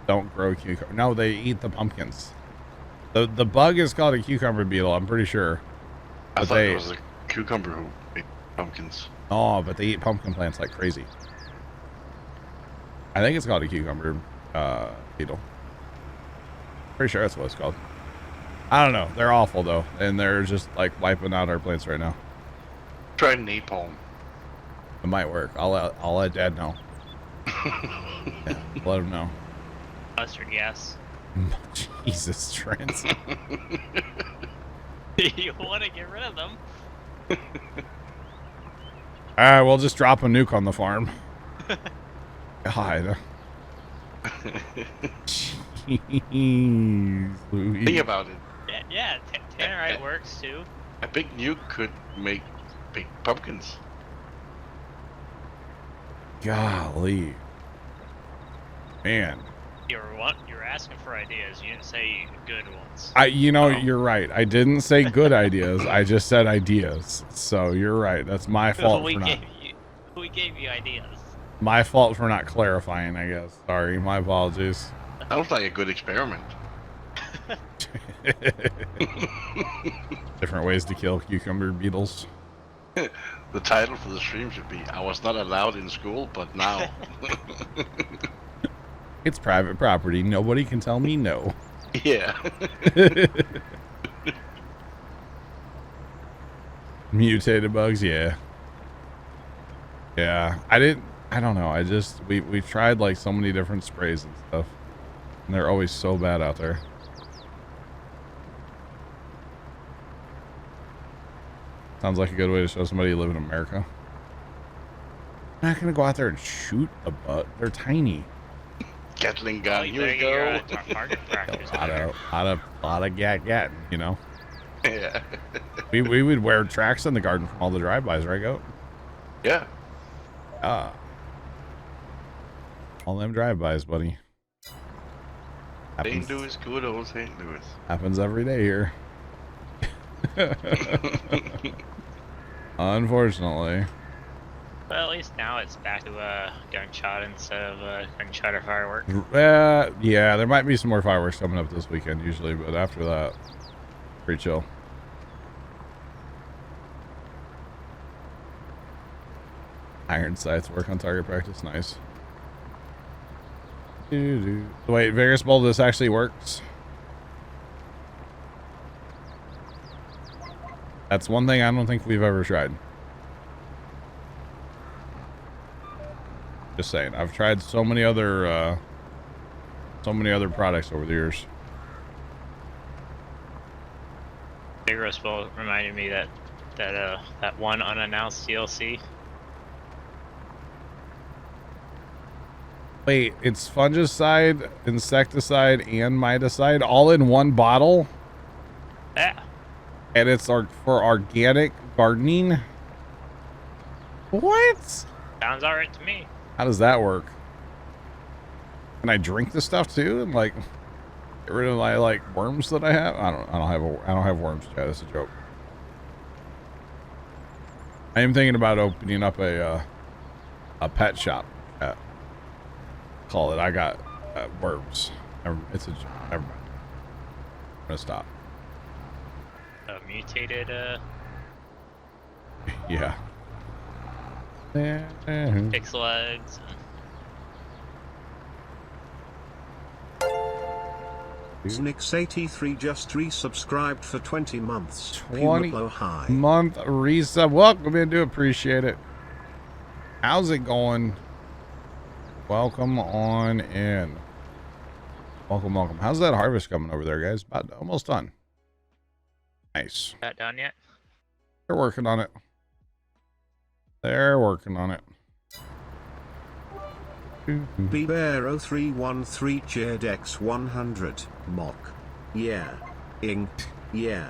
Don't grow cucumber. No, they eat the pumpkins. The bug is called a cucumber beetle, I'm pretty sure. I But thought they, it was a cucumber who ate pumpkins. oh, but they eat pumpkin plants like crazy. I think it's called a cucumber beetle. Pretty sure that's what it's called. I don't know. They're awful though, and they're just like wiping out our plants right now. Try napalm. It might work. I'll let Dad know. Yeah, let him know. Mustard gas. Jesus, Trent. You want to get rid of them? All right, we'll just drop a nuke on the farm. God. Jeez, Louise. Think about it. Yeah, tannerite works too. A big nuke could make big pumpkins. Golly. Man. You were asking for ideas. You didn't say good ones. You're right. I didn't say good ideas. I just said ideas. So you're right. That's my fault we for not. gave you ideas. My fault for not clarifying, I guess. Sorry, my apologies. Sounds like a good experiment. Different ways to kill cucumber beetles. The title for the stream should be "I was not allowed in school, but now." It's private property. Nobody can tell me no. Yeah. Mutated bugs, yeah. Yeah, I don't know. We tried like so many different sprays and stuff. And they're always so bad out there. Sounds like a good way to show somebody you live in America. I'm not gonna go out there and shoot a bug. They're tiny. Gatling gun, you here we better go. get your target practice. A lot of gat, you know. Yeah. We would wear tracks in the garden from all the drive-bys, right, Goat? Yeah. All them drive-bys, buddy. St. Louis, good old St. Louis. Happens every day here. Unfortunately. Well, at least now it's back to gunshot instead of gunshot or fireworks. Yeah, there might be some more fireworks coming up this weekend usually, but after that, pretty chill. Iron sights work on target practice, nice. Wait, Vegas Bowl, this actually works? That's one thing I don't think we've ever tried. Just saying, I've tried so many other products over the years. Vigorous Bowl reminded me that one unannounced DLC. Wait, it's fungicide, insecticide, and miticide all in one bottle? Yeah. And it's for organic gardening? What? Sounds alright to me. How does that work? Can I drink this stuff too and like get rid of my like worms that I have? I don't have worms. Yeah, that's a joke. I am thinking about opening up a pet shop. Call it. I got worms. It's a joke. Never mind. I'm gonna stop. Mutated Yeah. pixel eggs. Znix83 just resubscribed for 20 months. 20 Puma high. month resub. Welcome in. Do appreciate it. How's it going? Welcome on in. Welcome, welcome. How's that harvest coming over there, guys? About almost done. Nice. Not done yet? They're working on it. They're working on it. Bear0313 cheered X100 mock. Yeah. Ing. Yeah.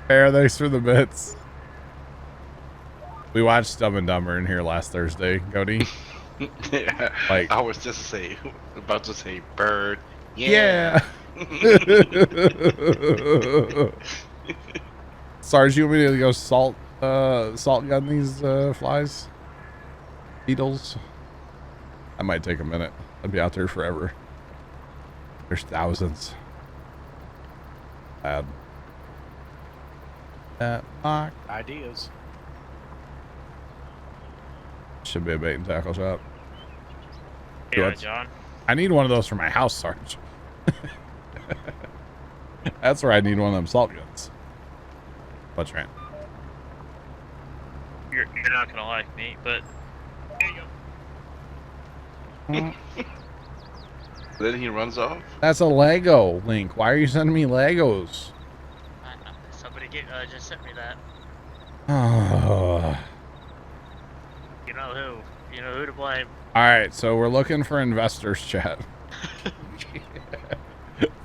Bear, thanks for the bits. We watched Dumb and Dumber in here last Thursday, Cody. Yeah. Like, I was just about to say bird. yeah. Sarge, you want me to go salt gun these flies? Beetles? That might take a minute. I'd be out there forever. There's thousands. Bad. That mock Ideas. should be a bait and tackle shop. Yeah, What? John. I need one of those for my house, Sarge. That's where I need one of them salt guns. What's right? You're not gonna like me, but here you go. Then he runs off. That's a Lego, Link. Why are you sending me Legos? Somebody just sent me that. Oh. You know who? You know who to blame. All right, so we're looking for investors, chat,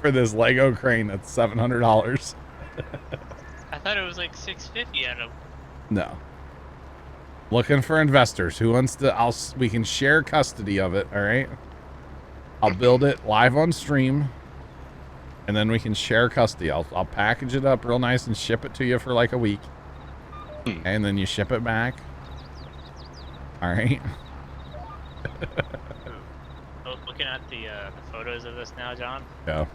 for this Lego crane that's $700. I thought it was like $650 on them. No. Looking for investors. Who wants to? We can share custody of it. All right. I'll build it live on stream, and then we can share custody. I'll package it up real nice and ship it to you for like a week, and then you ship it back. All right. Looking at the photos of this now, John, Yeah.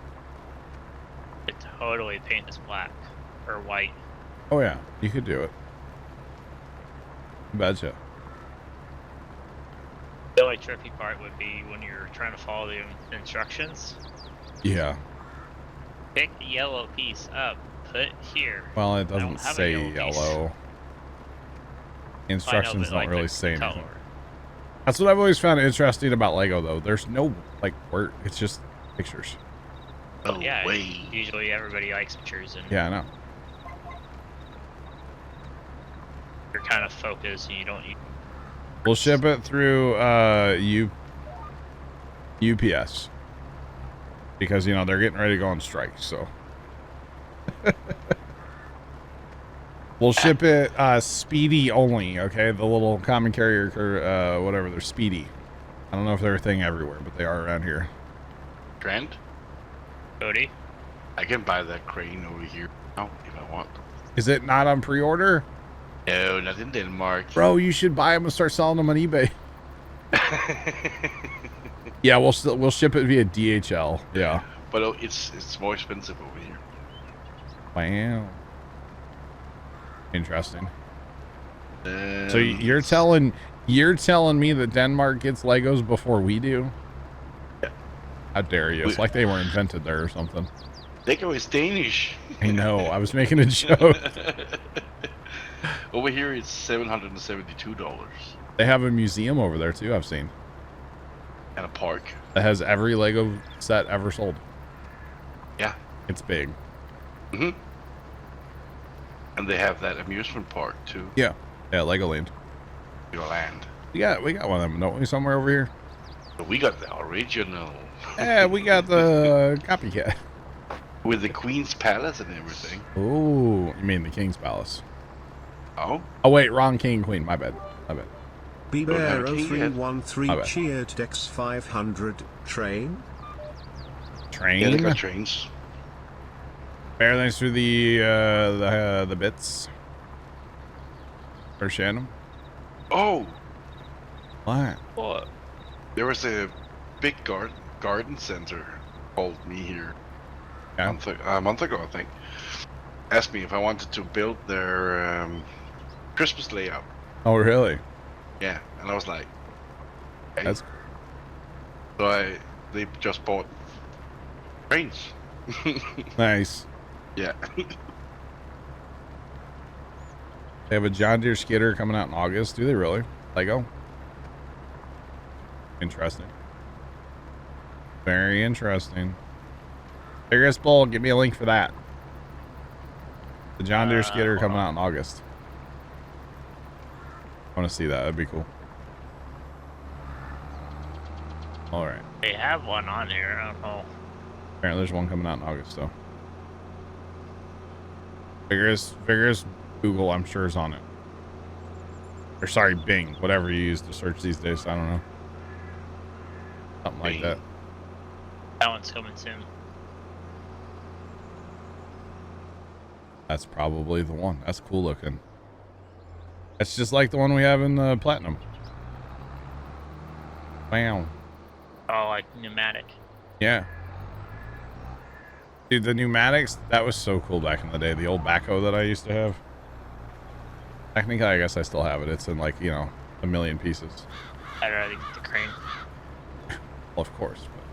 it totally paint this black or white. Oh yeah, you could do it. Betcha. The only tricky part would be when you're trying to follow the instructions. Yeah. Pick the yellow piece up, put here. Well, it I don't doesn't have a say yellow piece. yellow. Instructions but, don't like, really the say anything. color. That's what I've always found interesting about Lego, though. There's no like word. It's just pictures. Oh, Yeah, way. usually everybody likes pictures, and Yeah, I know. you're kind of focused, and you don't. We'll ship it through UPS because you know they're getting ready to go on strike. So we'll ship it speedy only. Okay, the little common carrier or whatever. They're speedy. I don't know if they're a thing everywhere, but they are around here. Grant, Cody, I can buy that crane over here now if I want. Is it not on pre-order? No, not in Denmark. Bro, you should buy them and start selling them on eBay. Yeah, we'll ship it via DHL. Yeah. But it's more expensive over here. Wow. Interesting. So So you're telling me that Denmark gets Legos before we do? Yeah. How dare you? It's like they were invented there or something. Lego is Danish. I know. I was making a joke. Over here it's $772. They have a museum over there too, I've seen. And a park. That has every Lego set ever sold. Yeah. It's big. And they have that amusement park too. Yeah. Yeah, Legoland. Your land. We got one of them, don't we, somewhere over here? But we got the original. Yeah, we got the copycat. With the Queen's Palace and everything. Ooh, you mean the King's Palace? Oh? Oh wait, wrong king and queen. My bad. Bear0313 cheered Dex 500 train. Train. Yeah, they got trains. Bear, thanks for the bits. For Shannon. Oh! What? what? There was a big garden center called me here Yeah. a month ago, I think. Asked me if I wanted to build their Christmas layout. Oh really? Yeah, and I was like, hey. That's So they just bought trains. nice. Yeah. They have a John Deere skidder coming out in August. Do they really? Lego? Interesting. Very interesting. Biggest Bull, give me a link for that. The John Deere skidder coming out in August. I want to see that. That'd be cool. All right. They have one on here. I don't know. Apparently there's one coming out in August, though. Vigorous Google, I'm sure, is on it. Or sorry, Bing. Whatever you use to search these days. I don't know. Something like that. That one's coming soon. That's probably the one. That's cool looking. That's just like the one we have in the Platinum. Wow. Oh, like pneumatic. Yeah. Dude, the pneumatics, that was so cool back in the day. The old backhoe that I used to have. Technically, I guess I still have it. It's in like, you know, a million pieces. I'd rather get the crane. Well, of course. But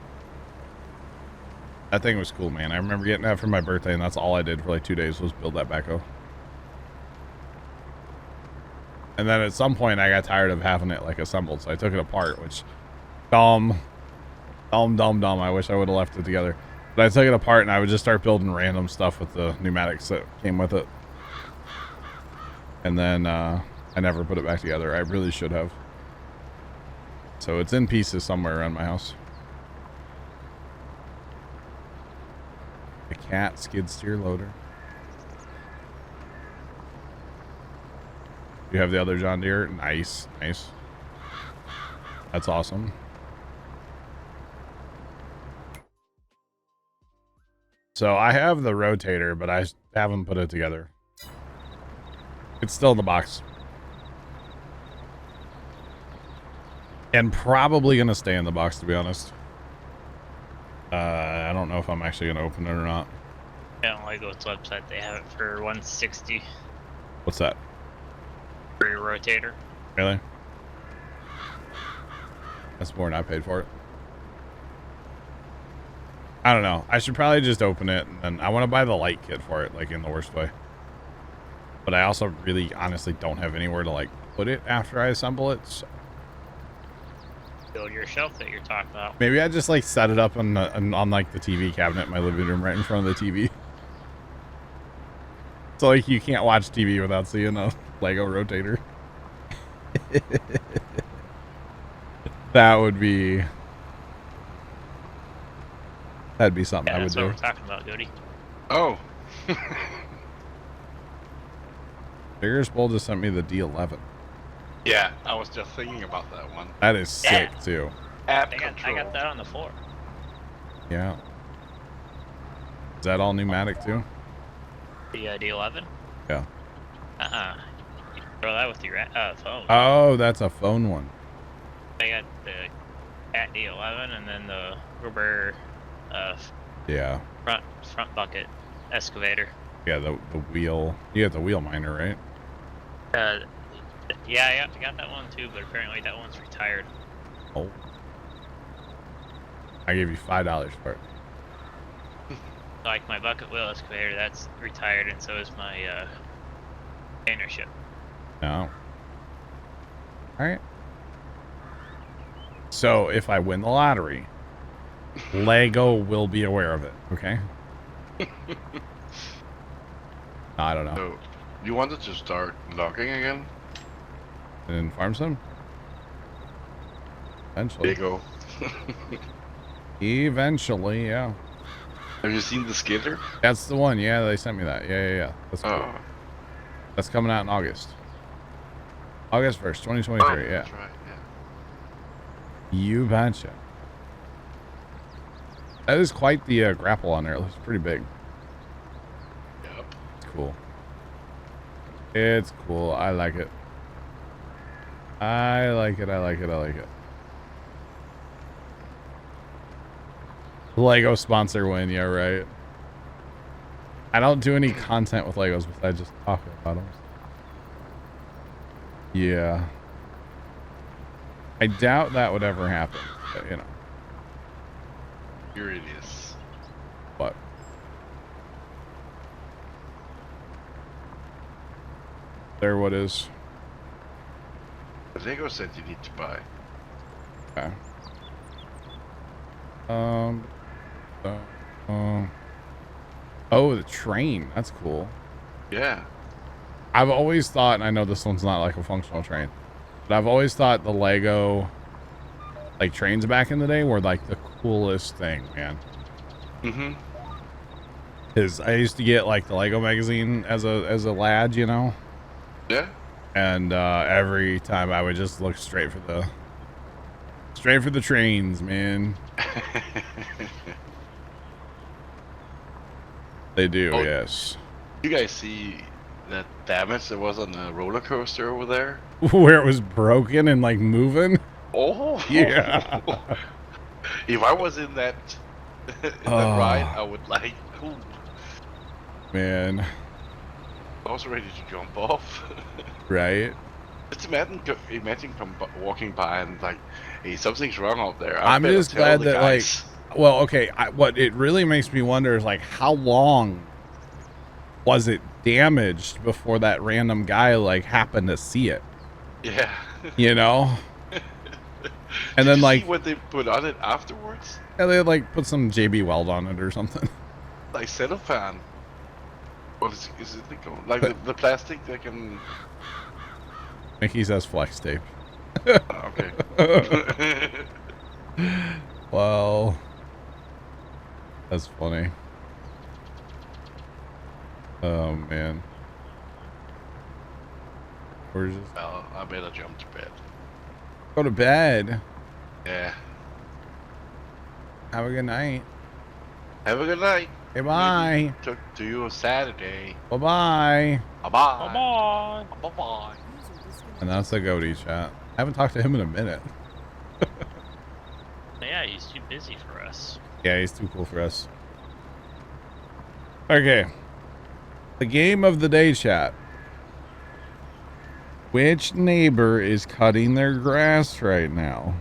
that thing was cool, man. I remember getting that for my birthday, and that's all I did for like 2 days was build that backhoe. And then at some point, I got tired of having it like assembled, so I took it apart, which dumb. I wish I would have left it together. But I took it apart, and I would just start building random stuff with the pneumatics that came with it. And then I never put it back together. I really should have. So it's in pieces somewhere around my house. The cat skid steer loader. You have the other John Deere? Nice. Nice. That's awesome. So I have the rotator, but I haven't put it together. It's still in the box. And probably going to stay in the box, to be honest. I don't know if I'm actually going to open it or not. Yeah, on Lego's website, they have it for 160 What's that? for your rotator. Really? That's more than I paid for it. I don't know. I should probably just open it, and then I want to buy the light kit for it, like in the worst way. But I also really, honestly, don't have anywhere to like put it after I assemble it. So Build your shelf that you're talking about. maybe I just like set it up on like the TV cabinet in my living room, right in front of the TV. So like you can't watch TV without seeing a Lego rotator. That'd be something Yeah, I would that's what do. we're talking about, Goody. Oh. Figures Bull just sent me the D11. Yeah, I was just thinking about that one. That is sick too. App I control. got that on the floor. Yeah. Is that all pneumatic too? The D11? Yeah. You throw that with your phone. Oh, that's a phone one. I got the Cat D11 and then the rubber Yeah. front bucket excavator. Yeah, the wheel. You got the wheel miner, right? Yeah, I got that one too, but apparently that one's retired. Oh. I gave you $5 for it. Like my bucket wheel excavator, that's retired, and so is my container ship. No. Alright. So if I win the lottery, Lego will be aware of it, okay? I don't know. So, you wanted to start logging again? In Farm Sim? Eventually. Lego. Eventually, yeah. Have you seen the skidder? That's the one. Yeah, they sent me that. Yeah. That's cool. Oh. That's coming out in August. August 1st, 2023, Oh, yeah. that's right, yeah. You betcha. That is quite the grapple on there. It looks pretty big. Yep. It's cool. It's cool. I like it. I like it. Lego sponsor win, yeah, right. I don't do any content with Legos besides just talking about them. Yeah. I doubt that would ever happen, but you know. Here it is. What? There, what is? The Lego set you need to buy. Okay. Oh, the train. That's cool. Yeah. I've always thought, and I know this one's not like a functional train, but I've always thought the Lego like trains back in the day were like the coolest thing, man. Mm-hmm. Because I used to get like the Lego magazine as a lad, you know. Yeah. And every time I would just look straight for the trains, man. They do, Oh, yes. You guys see that damage that was on the roller coaster over there? Where it was broken and like moving. Oh Yeah. If I was in that ride, I would like. Ooh, Man, I was ready to jump off. right? Just imagine walking by and like, hey, something's wrong out there. I'm better just tell glad the that guys. well, okay. What it really makes me wonder is like how long was it damaged before that random guy like happened to see it? Yeah. You know? And Did then you like see what they put on it afterwards? yeah, they like put some JB Weld on it or something. Like cellophane. What is it called? Like the plastic that can. Mickey says flex tape. Oh, okay. Well, that's funny. Oh man, we're just Well, I better jump to bed. go to bed. Yeah. Have a good night. Have a good night. Hey, bye. Talk to you Saturday. Bye bye. Bye bye. Bye-bye. Bye bye. And that's the Goaty chat. I haven't talked to him in a minute. Yeah, he's too busy for us. Yeah, he's too cool for us. Okay. The game of the day, chat. Which neighbor is cutting their grass right now?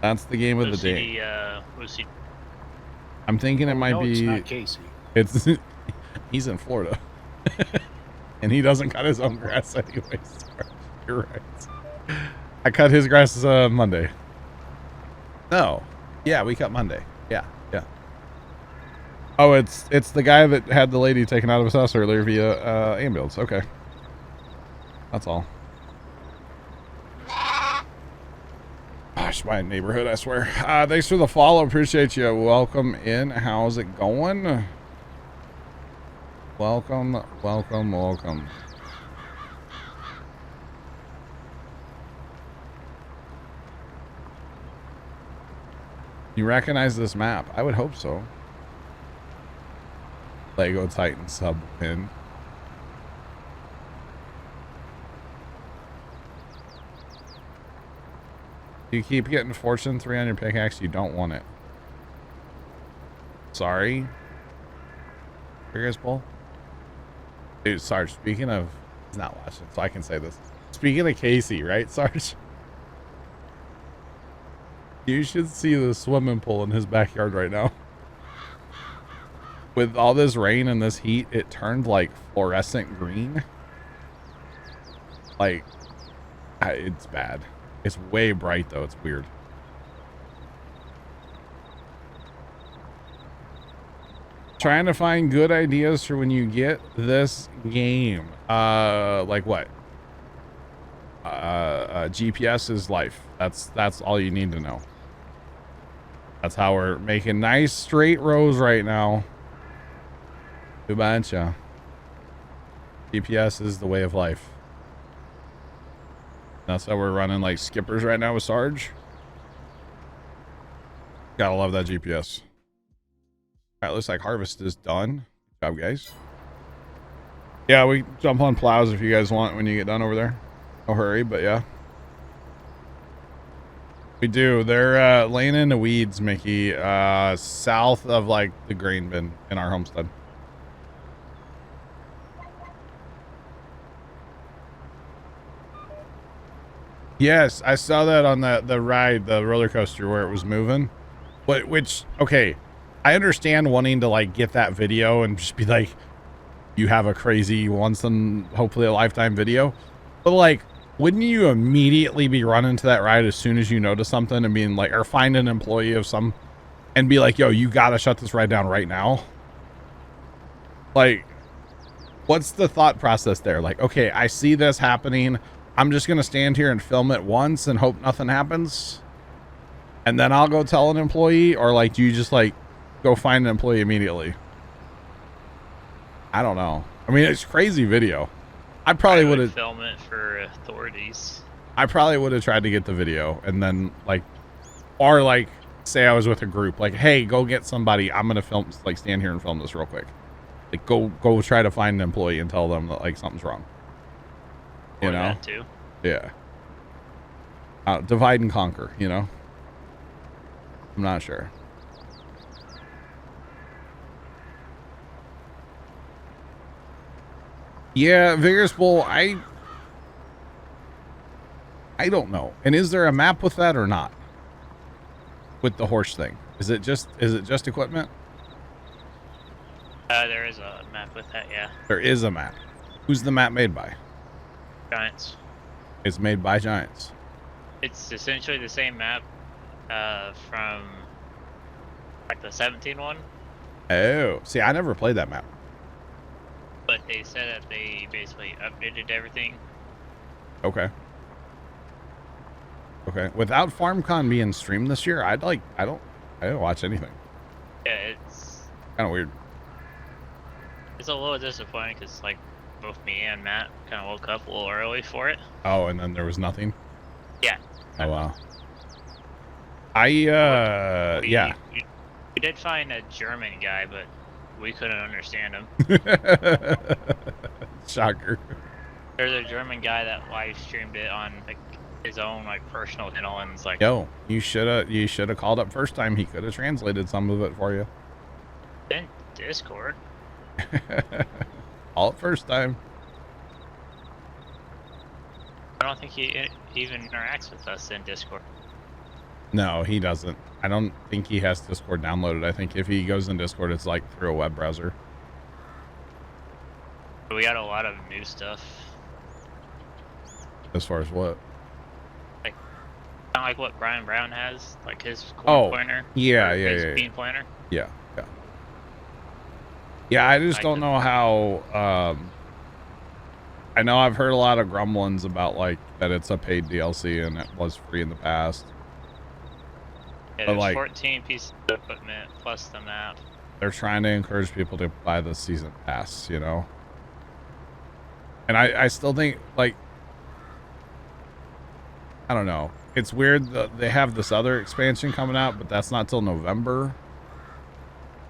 That's the game of the day. I'm thinking it might No, it's be. not Casey. It's he's in Florida, and he doesn't cut his own grass anyway. So you're right. I cut his grass Monday. No, yeah, we cut Monday. Yeah. Oh, it's the guy that had the lady taken out of his house earlier via ambulance. Okay, that's all. Gosh, my neighborhood, I swear. Thanks for the follow. Appreciate you. Welcome in. How's it going? Welcome. You recognize this map? I would hope so. Lego Titan sub pin. You keep getting Fortune 3 on your pickaxe, you don't want it. Sorry. Here guys, Bull. Dude, Sarge, speaking of... He's not watching, so I can say this. Speaking of Casey, right, Sarge? You should see the swimming pool in his backyard right now. With all this rain and this heat, it turned like fluorescent green. Like, it's bad. It's way bright though. It's weird. Trying to find good ideas for when you get this game. Like what? GPS is life. That's all you need to know. That's how we're making nice straight rows right now. Ubancha. GPS is the way of life. That's how we're running like skippers right now with Sarge. Gotta love that GPS. All right, looks like harvest is done. Good job, guys. Yeah, we jump on plows if you guys want when you get done over there. No hurry, but yeah. We do. They're laying in the weeds, Mickey, south of like the grain bin in our homestead. Yes, I saw that on the ride, the roller coaster where it was moving. Which, okay, I understand wanting to like get that video and just be like, you have a crazy once in hopefully a lifetime video. But like, wouldn't you immediately be running to that ride as soon as you notice something and being like, or find an employee of some and be like, yo, you gotta shut this ride down right now? Like, what's the thought process there? Like, okay, I see this happening. I'm just gonna stand here and film it once and hope nothing happens, and then I'll go tell an employee? Or like, do you just like go find an employee immediately? I don't know. I mean, it's crazy video. I probably would have film it for authorities. I probably would have tried to get the video and then like, or like say I was with a group, like, hey, go get somebody. I'm gonna film, like, stand here and film this real quick. Like, go try to find an employee and tell them that like something's wrong. You know? That too. Yeah. Divide and conquer, you know? I'm not sure. Yeah, Vigorous Bull, I don't know. And is there a map with that or not? With the horse thing? Is it just equipment? There is a map with that, yeah. There is a map. Who's the map made by? Giants. It's made by Giants. It's essentially the same map from like the 17 one. Oh, see, I never played that map. But they said that they basically updated everything. Okay. Okay. Without FarmCon being streamed this year, I didn't watch anything. Yeah, it's Kind of weird. It's a little disappointing because like both me and Matt kind of woke up a little early for it. Oh, and then there was nothing? Yeah. Oh, wow. Yeah. We did find a German guy, but we couldn't understand him. Shocker. There's a German guy that live streamed it on like his own like personal channel, and it's like, Yo, you should have called up first time. He could have translated some of it for you. in Discord. All first time. I don't think he even interacts with us in Discord. No, he doesn't. I don't think he has Discord downloaded. I think if he goes in Discord, it's like through a web browser. But we got a lot of new stuff. As far as what? Kind of like what Brian Brown has, like his corn pointer. Yeah, or yeah, his yeah, bean pointer. Yeah, yeah. Yeah, I just don't know how. I know I've heard a lot of grumblings about like that it's a paid DLC and it was free in the past. Yeah, But, there's like, 14 pieces of equipment plus the map. They're trying to encourage people to buy the season pass, you know. And I still think, like, I don't know. It's weird that they have this other expansion coming out, but that's not till November.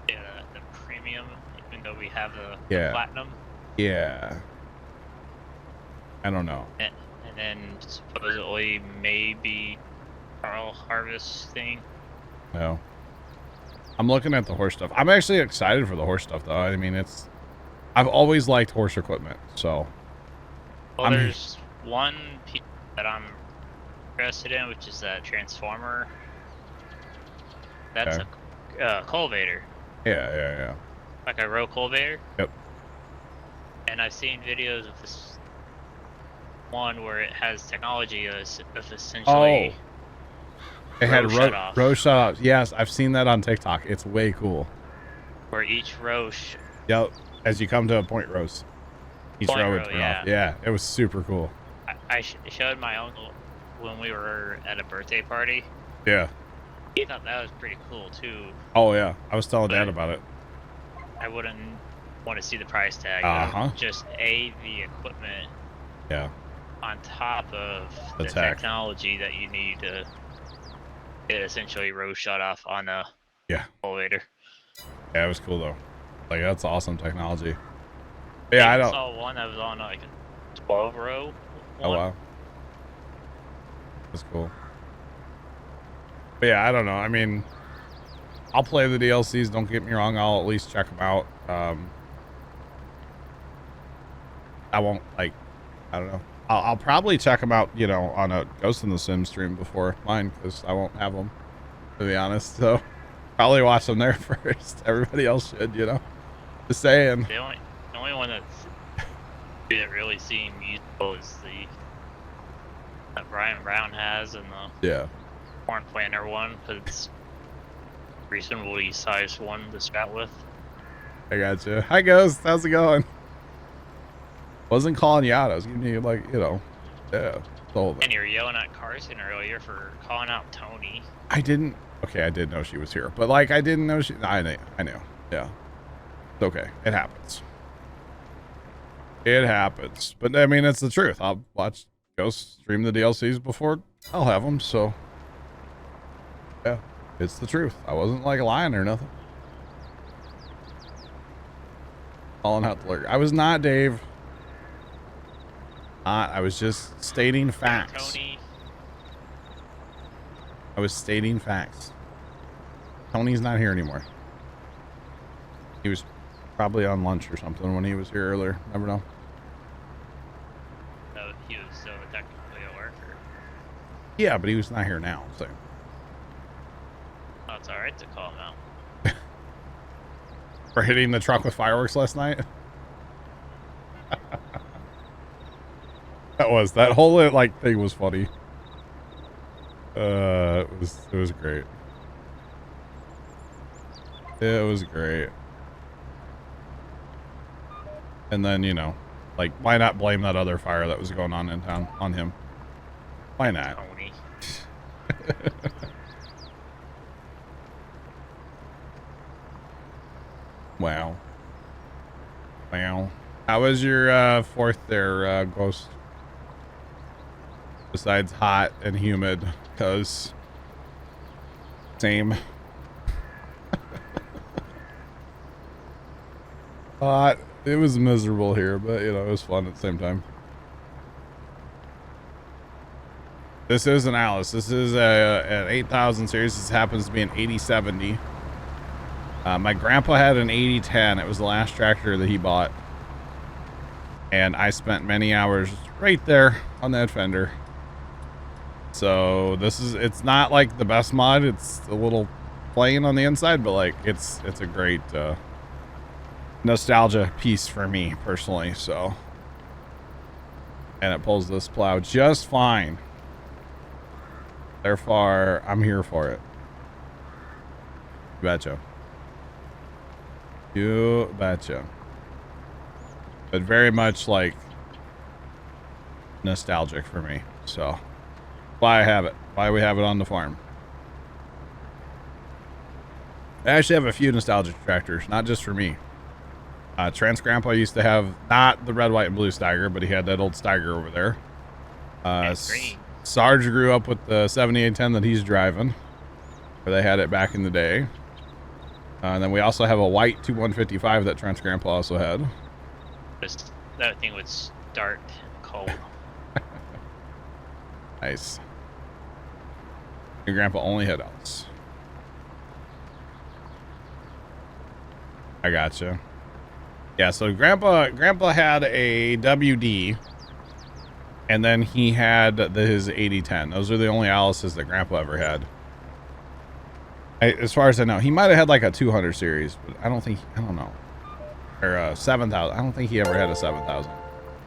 Yeah, the premium, even though we have the Yeah. platinum. Yeah. I don't know. And then supposedly maybe Carl Harvest thing. No. I'm looking at the horse stuff. I'm actually excited for the horse stuff, though. I mean, I've always liked horse equipment, so. Well, there's one piece that I'm interested in, which is that transformer. That's a cultivator. Yeah. Like a row cultivator. Yep. And I've seen videos of this one where it has technology of essentially. It had shut-off. row shut-offs. Yes, I've seen that on TikTok. It's way cool. Where each row. Yep. As you come to a point rows. Each Point row would row, turn yeah. off. Yeah, it was super cool. I showed my uncle when we were at a birthday party. Yeah. He thought that was pretty cool too. Oh, yeah. I was telling Dad But- about it. I wouldn't want to see the price tag. Uh-huh. Just the equipment Yeah. on top of The the tech. technology that you need to get essentially row shut off on a Yeah. elevator. Yeah, it was cool, though. Like, that's awesome technology. Yeah, I don't. saw one that was on like a 12 row. Oh, one. wow. That's cool. But yeah, I don't know. I mean, I'll play the DLCs. Don't get me wrong. I'll at least check them out. I won't, like, I don't know. I'll probably check them out, you know, on a Ghost in the Sim stream before mine, because I won't have them, to be honest. So probably watch them there first. Everybody else should, you know. Just saying. The only one that really seemed useful is the that Brian Brown has, and the corn planter one, because it's reasonably sized one to scout with. I got you. Hi, Ghost. How's it going? Wasn't calling you out. I was giving you, like, you know, yeah. And you were yelling at Carson earlier for calling out Tony. I didn't. Okay, I did know she was here, but like I didn't know she. I knew. Yeah, it's okay. It happens. It happens. But I mean, it's the truth. I'll watch Ghost stream the DLCs before I'll have them. So yeah, it's the truth. I wasn't like lying or nothing. Calling out the lurk. I was not, Dave. I was just stating facts. Tony. I was stating facts. Tony's not here anymore. He was probably on lunch or something when he was here earlier. Never know. So he was still technically a worker. Yeah, but he was not here now. So Oh, it's alright to call him out. for hitting the truck with fireworks last night. That whole like thing was funny. It was great. It was great. And then, you know, like, why not blame that other fire that was going on in town on him? Why not? Tony. Wow. Wow. How was your fourth there, Ghost? Besides hot and humid, because same. Hot. It was miserable here, but you know, it was fun at the same time. This is an Alice. This is an 8000 series. This happens to be an 8070. My grandpa had an 8010. It was the last tractor that he bought. And I spent many hours right there on that fender. So it's not like the best mod. It's a little plain on the inside, but like it's a great nostalgia piece for me personally. So, and it pulls this plow just fine. Therefore, I'm here for it. You betcha. You betcha. But very much like nostalgic for me. So why I have it. Why we have it on the farm. I actually have a few nostalgic tractors, not just for me. Trans Grandpa used to have not the red, white, and blue Steiger, but he had that old Steiger over there. Sarge grew up with the 7810 that he's driving, where they had it back in the day. And then we also have a white 2155 that Trans Grandpa also had. That thing would start cold. Nice. Your grandpa only had else. I gotcha. Yeah, so grandpa had a WD, and then he had his 8010. Those are the only Alice's that grandpa ever had. As far as I know, he might have had like a 200 series, but I don't know. Or 7000. I don't think he ever had a 7000.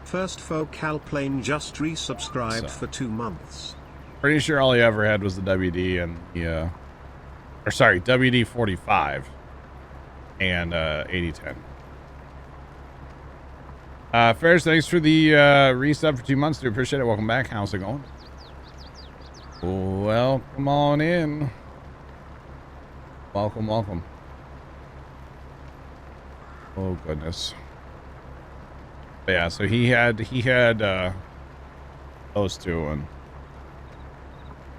First Focal Plane just resubscribed for 2 months. Pretty sure all he ever had was the WD and the, or sorry, WD 45 and 8010. Ferris, thanks for the resub for 2 months. Do appreciate it. Welcome back. How's it going? Welcome on in. Welcome, welcome. Oh goodness. But yeah, so he had those two, and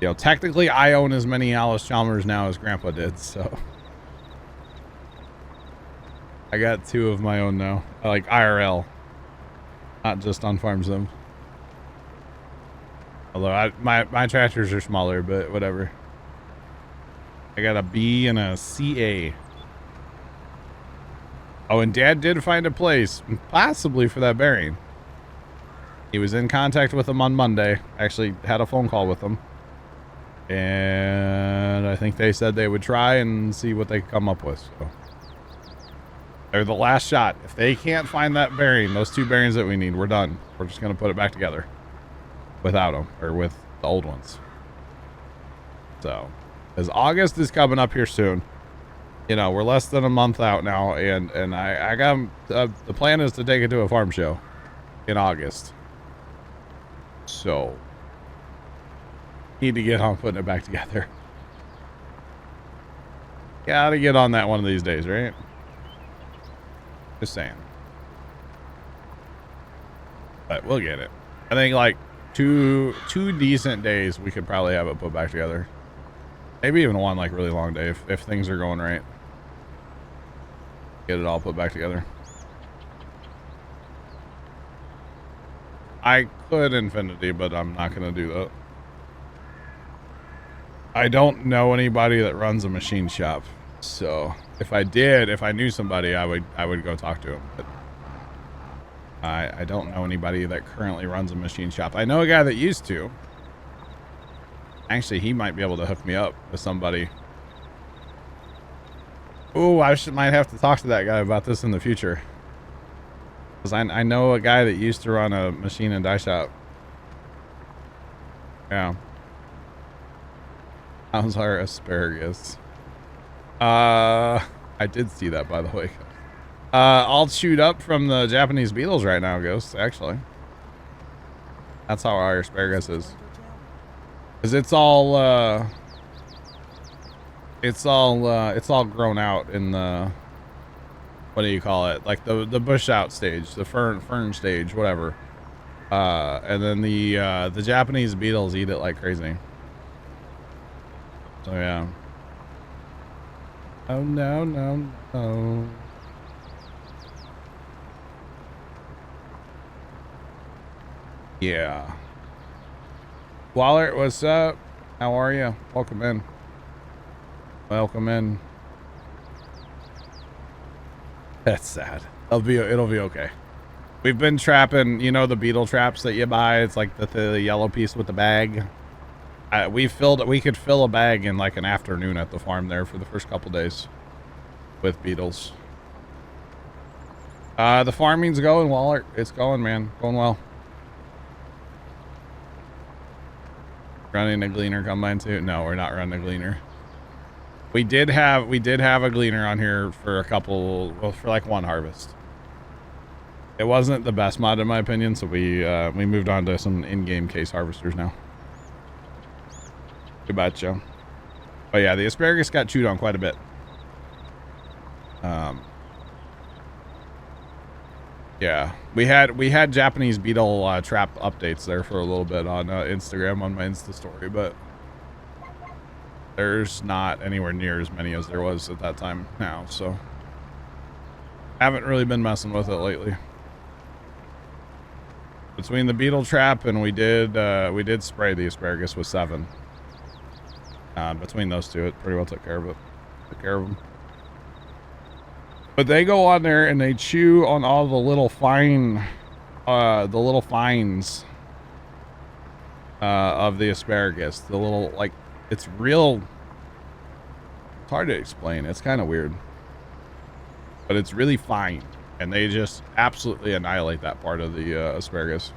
you know, technically I own as many Alice Chalmers now as grandpa did, so I got 2 of my own now. Like IRL. Not just on farm sim. Although my tractors are smaller, but whatever. I got a B and a CA. Oh, and Dad did find a place, possibly for that bearing. He was in contact with them on Monday. Actually had a phone call with them. And I think they said they would try and see what they could come up with. So They're the last shot. If they can't find that bearing, those 2 bearings that we need, we're done. We're just going to put it back together without them, or with the old ones. So, as August is coming up here soon, you know, we're less than a month out now, and I got the plan is to take it to a farm show in August. So, need to get on putting it back together. Gotta get on that one of these days, right? Just saying. But we'll get it. I think like two decent days we could probably have it put back together. Maybe even one like really long day if things are going right. Get it all put back together. I could Infinity, but I'm not gonna do that. I don't know anybody that runs a machine shop, so if I knew somebody, I would go talk to him. But I don't know anybody that currently runs a machine shop. I know a guy that used to. Actually, he might be able to hook me up with somebody. Ooh, might have to talk to that guy about this in the future. Because I know a guy that used to run a machine and die shop. Yeah. How's our asparagus? I did see that, by the way. All chewed up from the Japanese beetles right now, Ghost, actually. That's how our asparagus is. Because it's all grown out in the, what do you call it? Like the bush out stage, the fern stage, whatever. And then the Japanese beetles eat it like crazy. So yeah. Oh no, no, no. Yeah. Waller, what's up? How are you? Welcome in. Welcome in. That's sad. It'll be okay. We've been trapping, you know, the beetle traps that you buy. It's like the yellow piece with the bag. We could fill a bag in like an afternoon at the farm there for the first couple days with beetles. The farming's going, Waller. It's going, man. Going well. Running a gleaner combine too? No, we're not running a gleaner. We did have a gleaner on here for for like one harvest. It wasn't the best mod in my opinion, so we moved on to some in-game case harvesters now. Goodbye, Joe. But yeah, the asparagus got chewed on quite a bit. Yeah, we had Japanese beetle trap updates there for a little bit on Instagram on my Insta story, but there's not anywhere near as many as there was at that time now, so haven't really been messing with it lately. Between the beetle trap and we did spray the asparagus with 7. Between those two, it pretty well took care of it. Took care of them. But they go on there and they chew on all the little fines of the asparagus. The little, like, it's hard to explain. It's kind of weird. But it's really fine. And they just absolutely annihilate that part of the asparagus.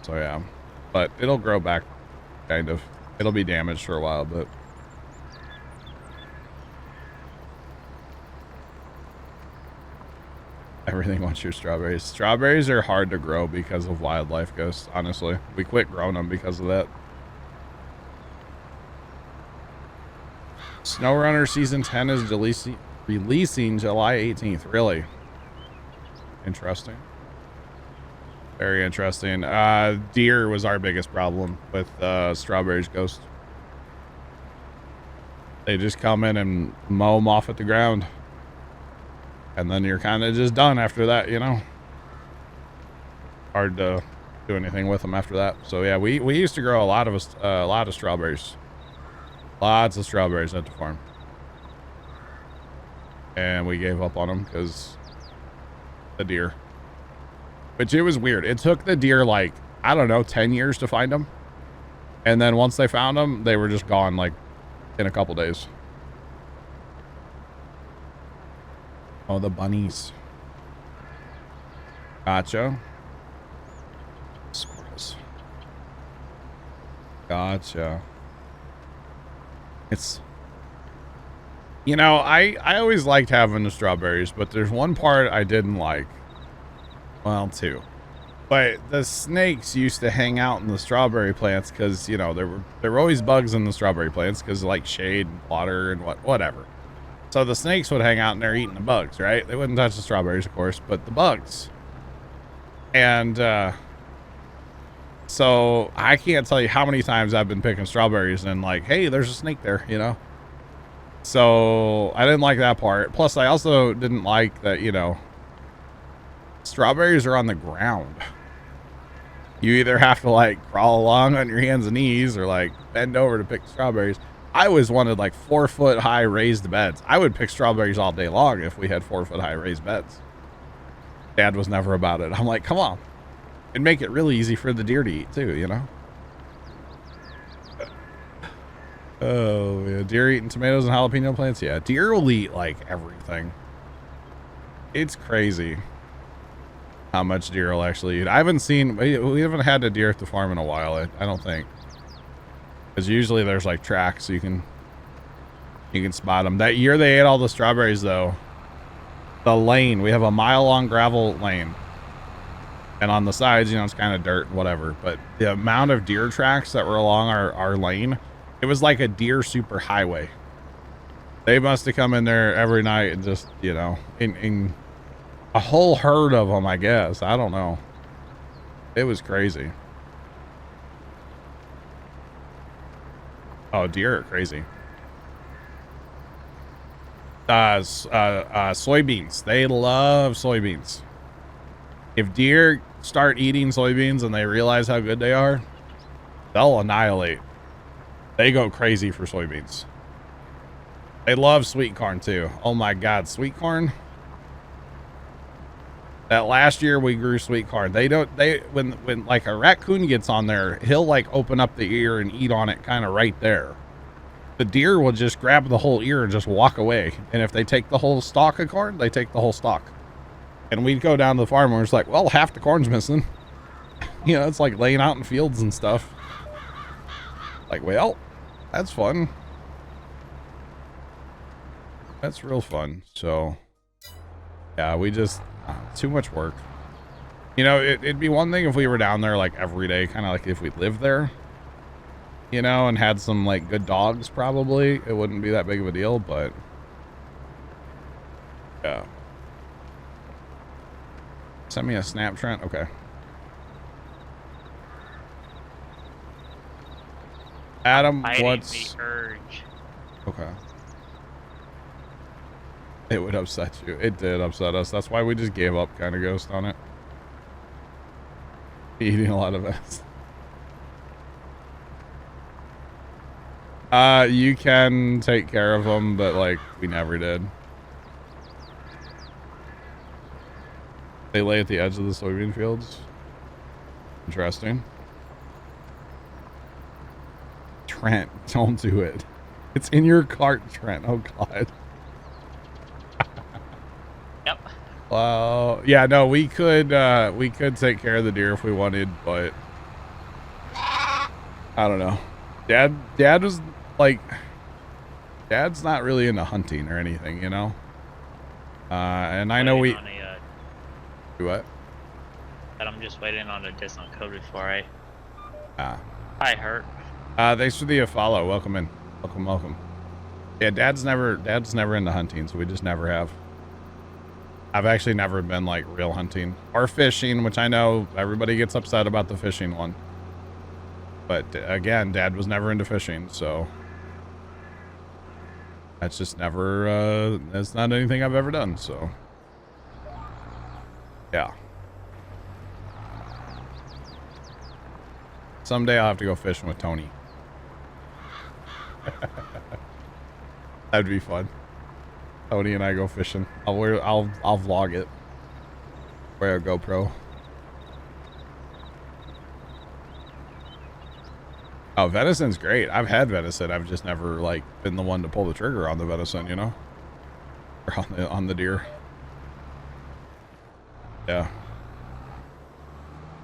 So yeah. But it'll grow back, kind of. It'll be damaged for a while, but... Everything wants your strawberries. Strawberries are hard to grow because of wildlife, Ghost, honestly. We quit growing them because of that. SnowRunner Season 10 is releasing July 18th. Really? Interesting. Very interesting. Deer was our biggest problem with strawberries, Ghost. They just come in and mow them off at the ground. And then you're kind of just done after that, you know? Hard to do anything with them after that. So yeah, we used to grow a lot of strawberries. Lots of strawberries at the farm. And we gave up on them because the deer. Which it was weird. It took the deer like, I don't know, 10 years to find them. And then once they found them, they were just gone like in a couple days. Oh, the bunnies. Gotcha. Squirrels. Gotcha. It's, you know, I always liked having the strawberries, but there's one part I didn't like. Well, two. But the snakes used to hang out in the strawberry plants because, you know, there were always bugs in the strawberry plants because like shade and water and whatever. So the snakes would hang out in there eating the bugs, right? They wouldn't touch the strawberries, of course, but the bugs. And so I can't tell you how many times I've been picking strawberries and like, hey, there's a snake there, you know? So I didn't like that part. Plus, I also didn't like that, you know, strawberries are on the ground. You either have to like crawl along on your hands and knees or like bend over to pick strawberries. I always wanted like 4-foot high raised beds. I would pick strawberries all day long if we had 4-foot high raised beds. Dad was never about it. I'm like, come on. It'd make it really easy for the deer to eat too, you know? Oh, yeah. Deer eating tomatoes and jalapeno plants? Yeah, deer will eat like everything. It's crazy how much deer will actually eat. I haven't seen, we haven't had a deer at the farm in a while, I don't think. Because usually there's like tracks so you can spot them. That year they ate all the strawberries though. The lane, we have a mile-long gravel lane. And on the sides, you know, it's kind of dirt, whatever. But the amount of deer tracks that were along our lane, it was like a deer super highway. They must have come in there every night and just, you know, in a whole herd of them, I guess. I don't know. It was crazy. Oh, deer are crazy. Soybeans. They love soybeans. If deer start eating soybeans and they realize how good they are, they'll annihilate. They go crazy for soybeans. They love sweet corn too. Oh my God, sweet corn. That last year we grew sweet corn. When like a raccoon gets on there, he'll like open up the ear and eat on it kind of right there. The deer will just grab the whole ear and just walk away. And if they take the whole stalk of corn, they take the whole stalk. And we'd go down to the farm and we're just like, well, half the corn's missing. You know, it's like laying out in fields and stuff. Like, well, that's fun. That's real fun. So, yeah, we just, too much work. You know, it'd be one thing if we were down there like every day, kind of like if we lived there, you know, and had some like good dogs, probably. It wouldn't be that big of a deal, but yeah. Send me a snap, Trent. Okay. Adam, what's the urge? Okay. It would upset you. It did upset us. That's why we just gave up kind of ghost on it. Eating a lot of us. You can take care of them, but like we never did. They lay at the edge of the soybean fields. Interesting. Trent, don't do it. It's in your cart, Trent. Oh God. Yep. Well, yeah, no, we could take care of the deer if we wanted, but I don't know. Dad was like, Dad's not really into hunting or anything, you know. And I know we. Do what? But I'm just waiting on a discount code before I. Hi, Hurt. Thanks for the follow. Welcome in. Welcome. Yeah, Dad's never into hunting, so we just never have. I've actually never been like real hunting or fishing, which I know everybody gets upset about the fishing one. But again, Dad was never into fishing, so that's just never, that's not anything I've ever done, so yeah. Someday I'll have to go fishing with Tony. That'd be fun. Tony and I go fishing. I'll vlog it. Wear a GoPro. Oh, venison's great. I've had venison. I've just never like been the one to pull the trigger on the venison, you know, or on the deer. Yeah.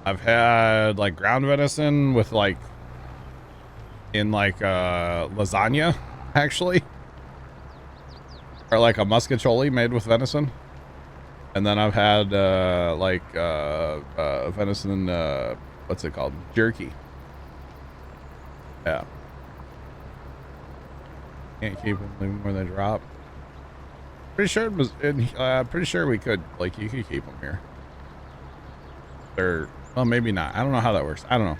I've had like ground venison with like in like lasagna actually, or like a muscatoli made with venison. And then I've had venison, what's it called? Jerky. Yeah. Can't keep them leave them where they drop. Pretty sure it was. Pretty sure we could. Like, you could keep them here. Or, well, maybe not. I don't know how that works. I don't know.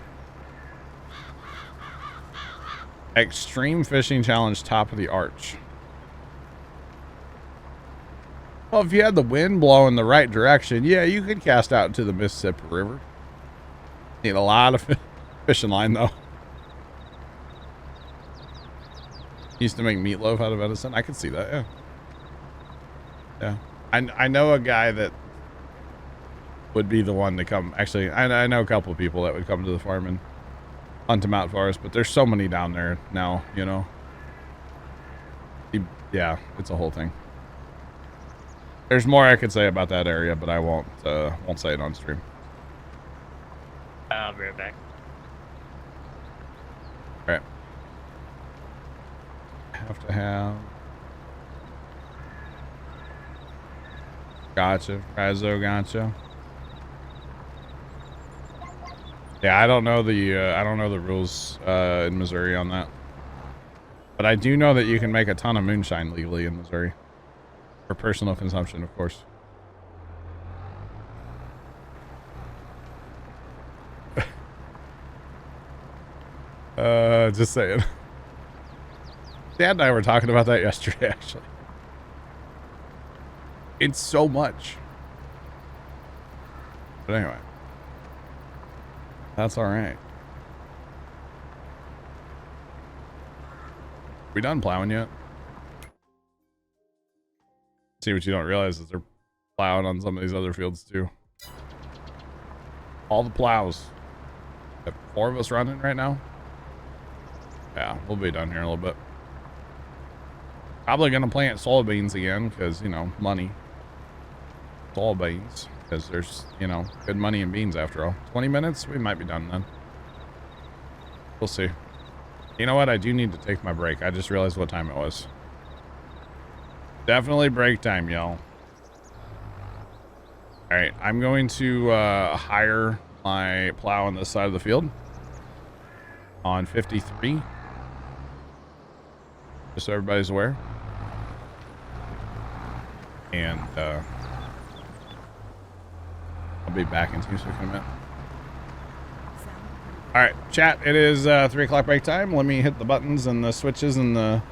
Extreme fishing challenge, top of the arch. Well, if you had the wind blowing the right direction, yeah, you could cast out into the Mississippi River. Need a lot of fishing line, though. Used to make meatloaf out of venison. I could see that, yeah. Yeah. I know a guy that would be the one to come. Actually, I know a couple of people that would come to the farm and hunt them out for us, but there's so many down there now, you know. Yeah, it's a whole thing. There's more I could say about that area, but I won't say it on stream. I'll be right back. All right. Have to have. Gotcha. Razzo, gotcha. Yeah, I don't know the rules in Missouri on that. But I do know that you can make a ton of moonshine legally in Missouri. For personal consumption, of course. Just saying. Dad and I were talking about that yesterday, actually. It's so much. But anyway. That's alright. We done plowing yet? See, what you don't realize is they're plowing on some of these other fields too. All the plows. Got 4 of us running right now. Yeah, we'll be done here in a little bit. Probably gonna plant soybeans again because, you know, money. Soybeans, because there's, you know, good money in beans after all. 20 minutes, we might be done then. We'll see. You know what? I do need to take my break. I just realized what time it was. Definitely break time, y'all. All right, I'm going to hire my plow on this side of the field on 53, just so everybody's aware. And I'll be back in 2 seconds a minute. All right, chat. It is 3 o'clock break time. Let me hit the buttons and the switches and the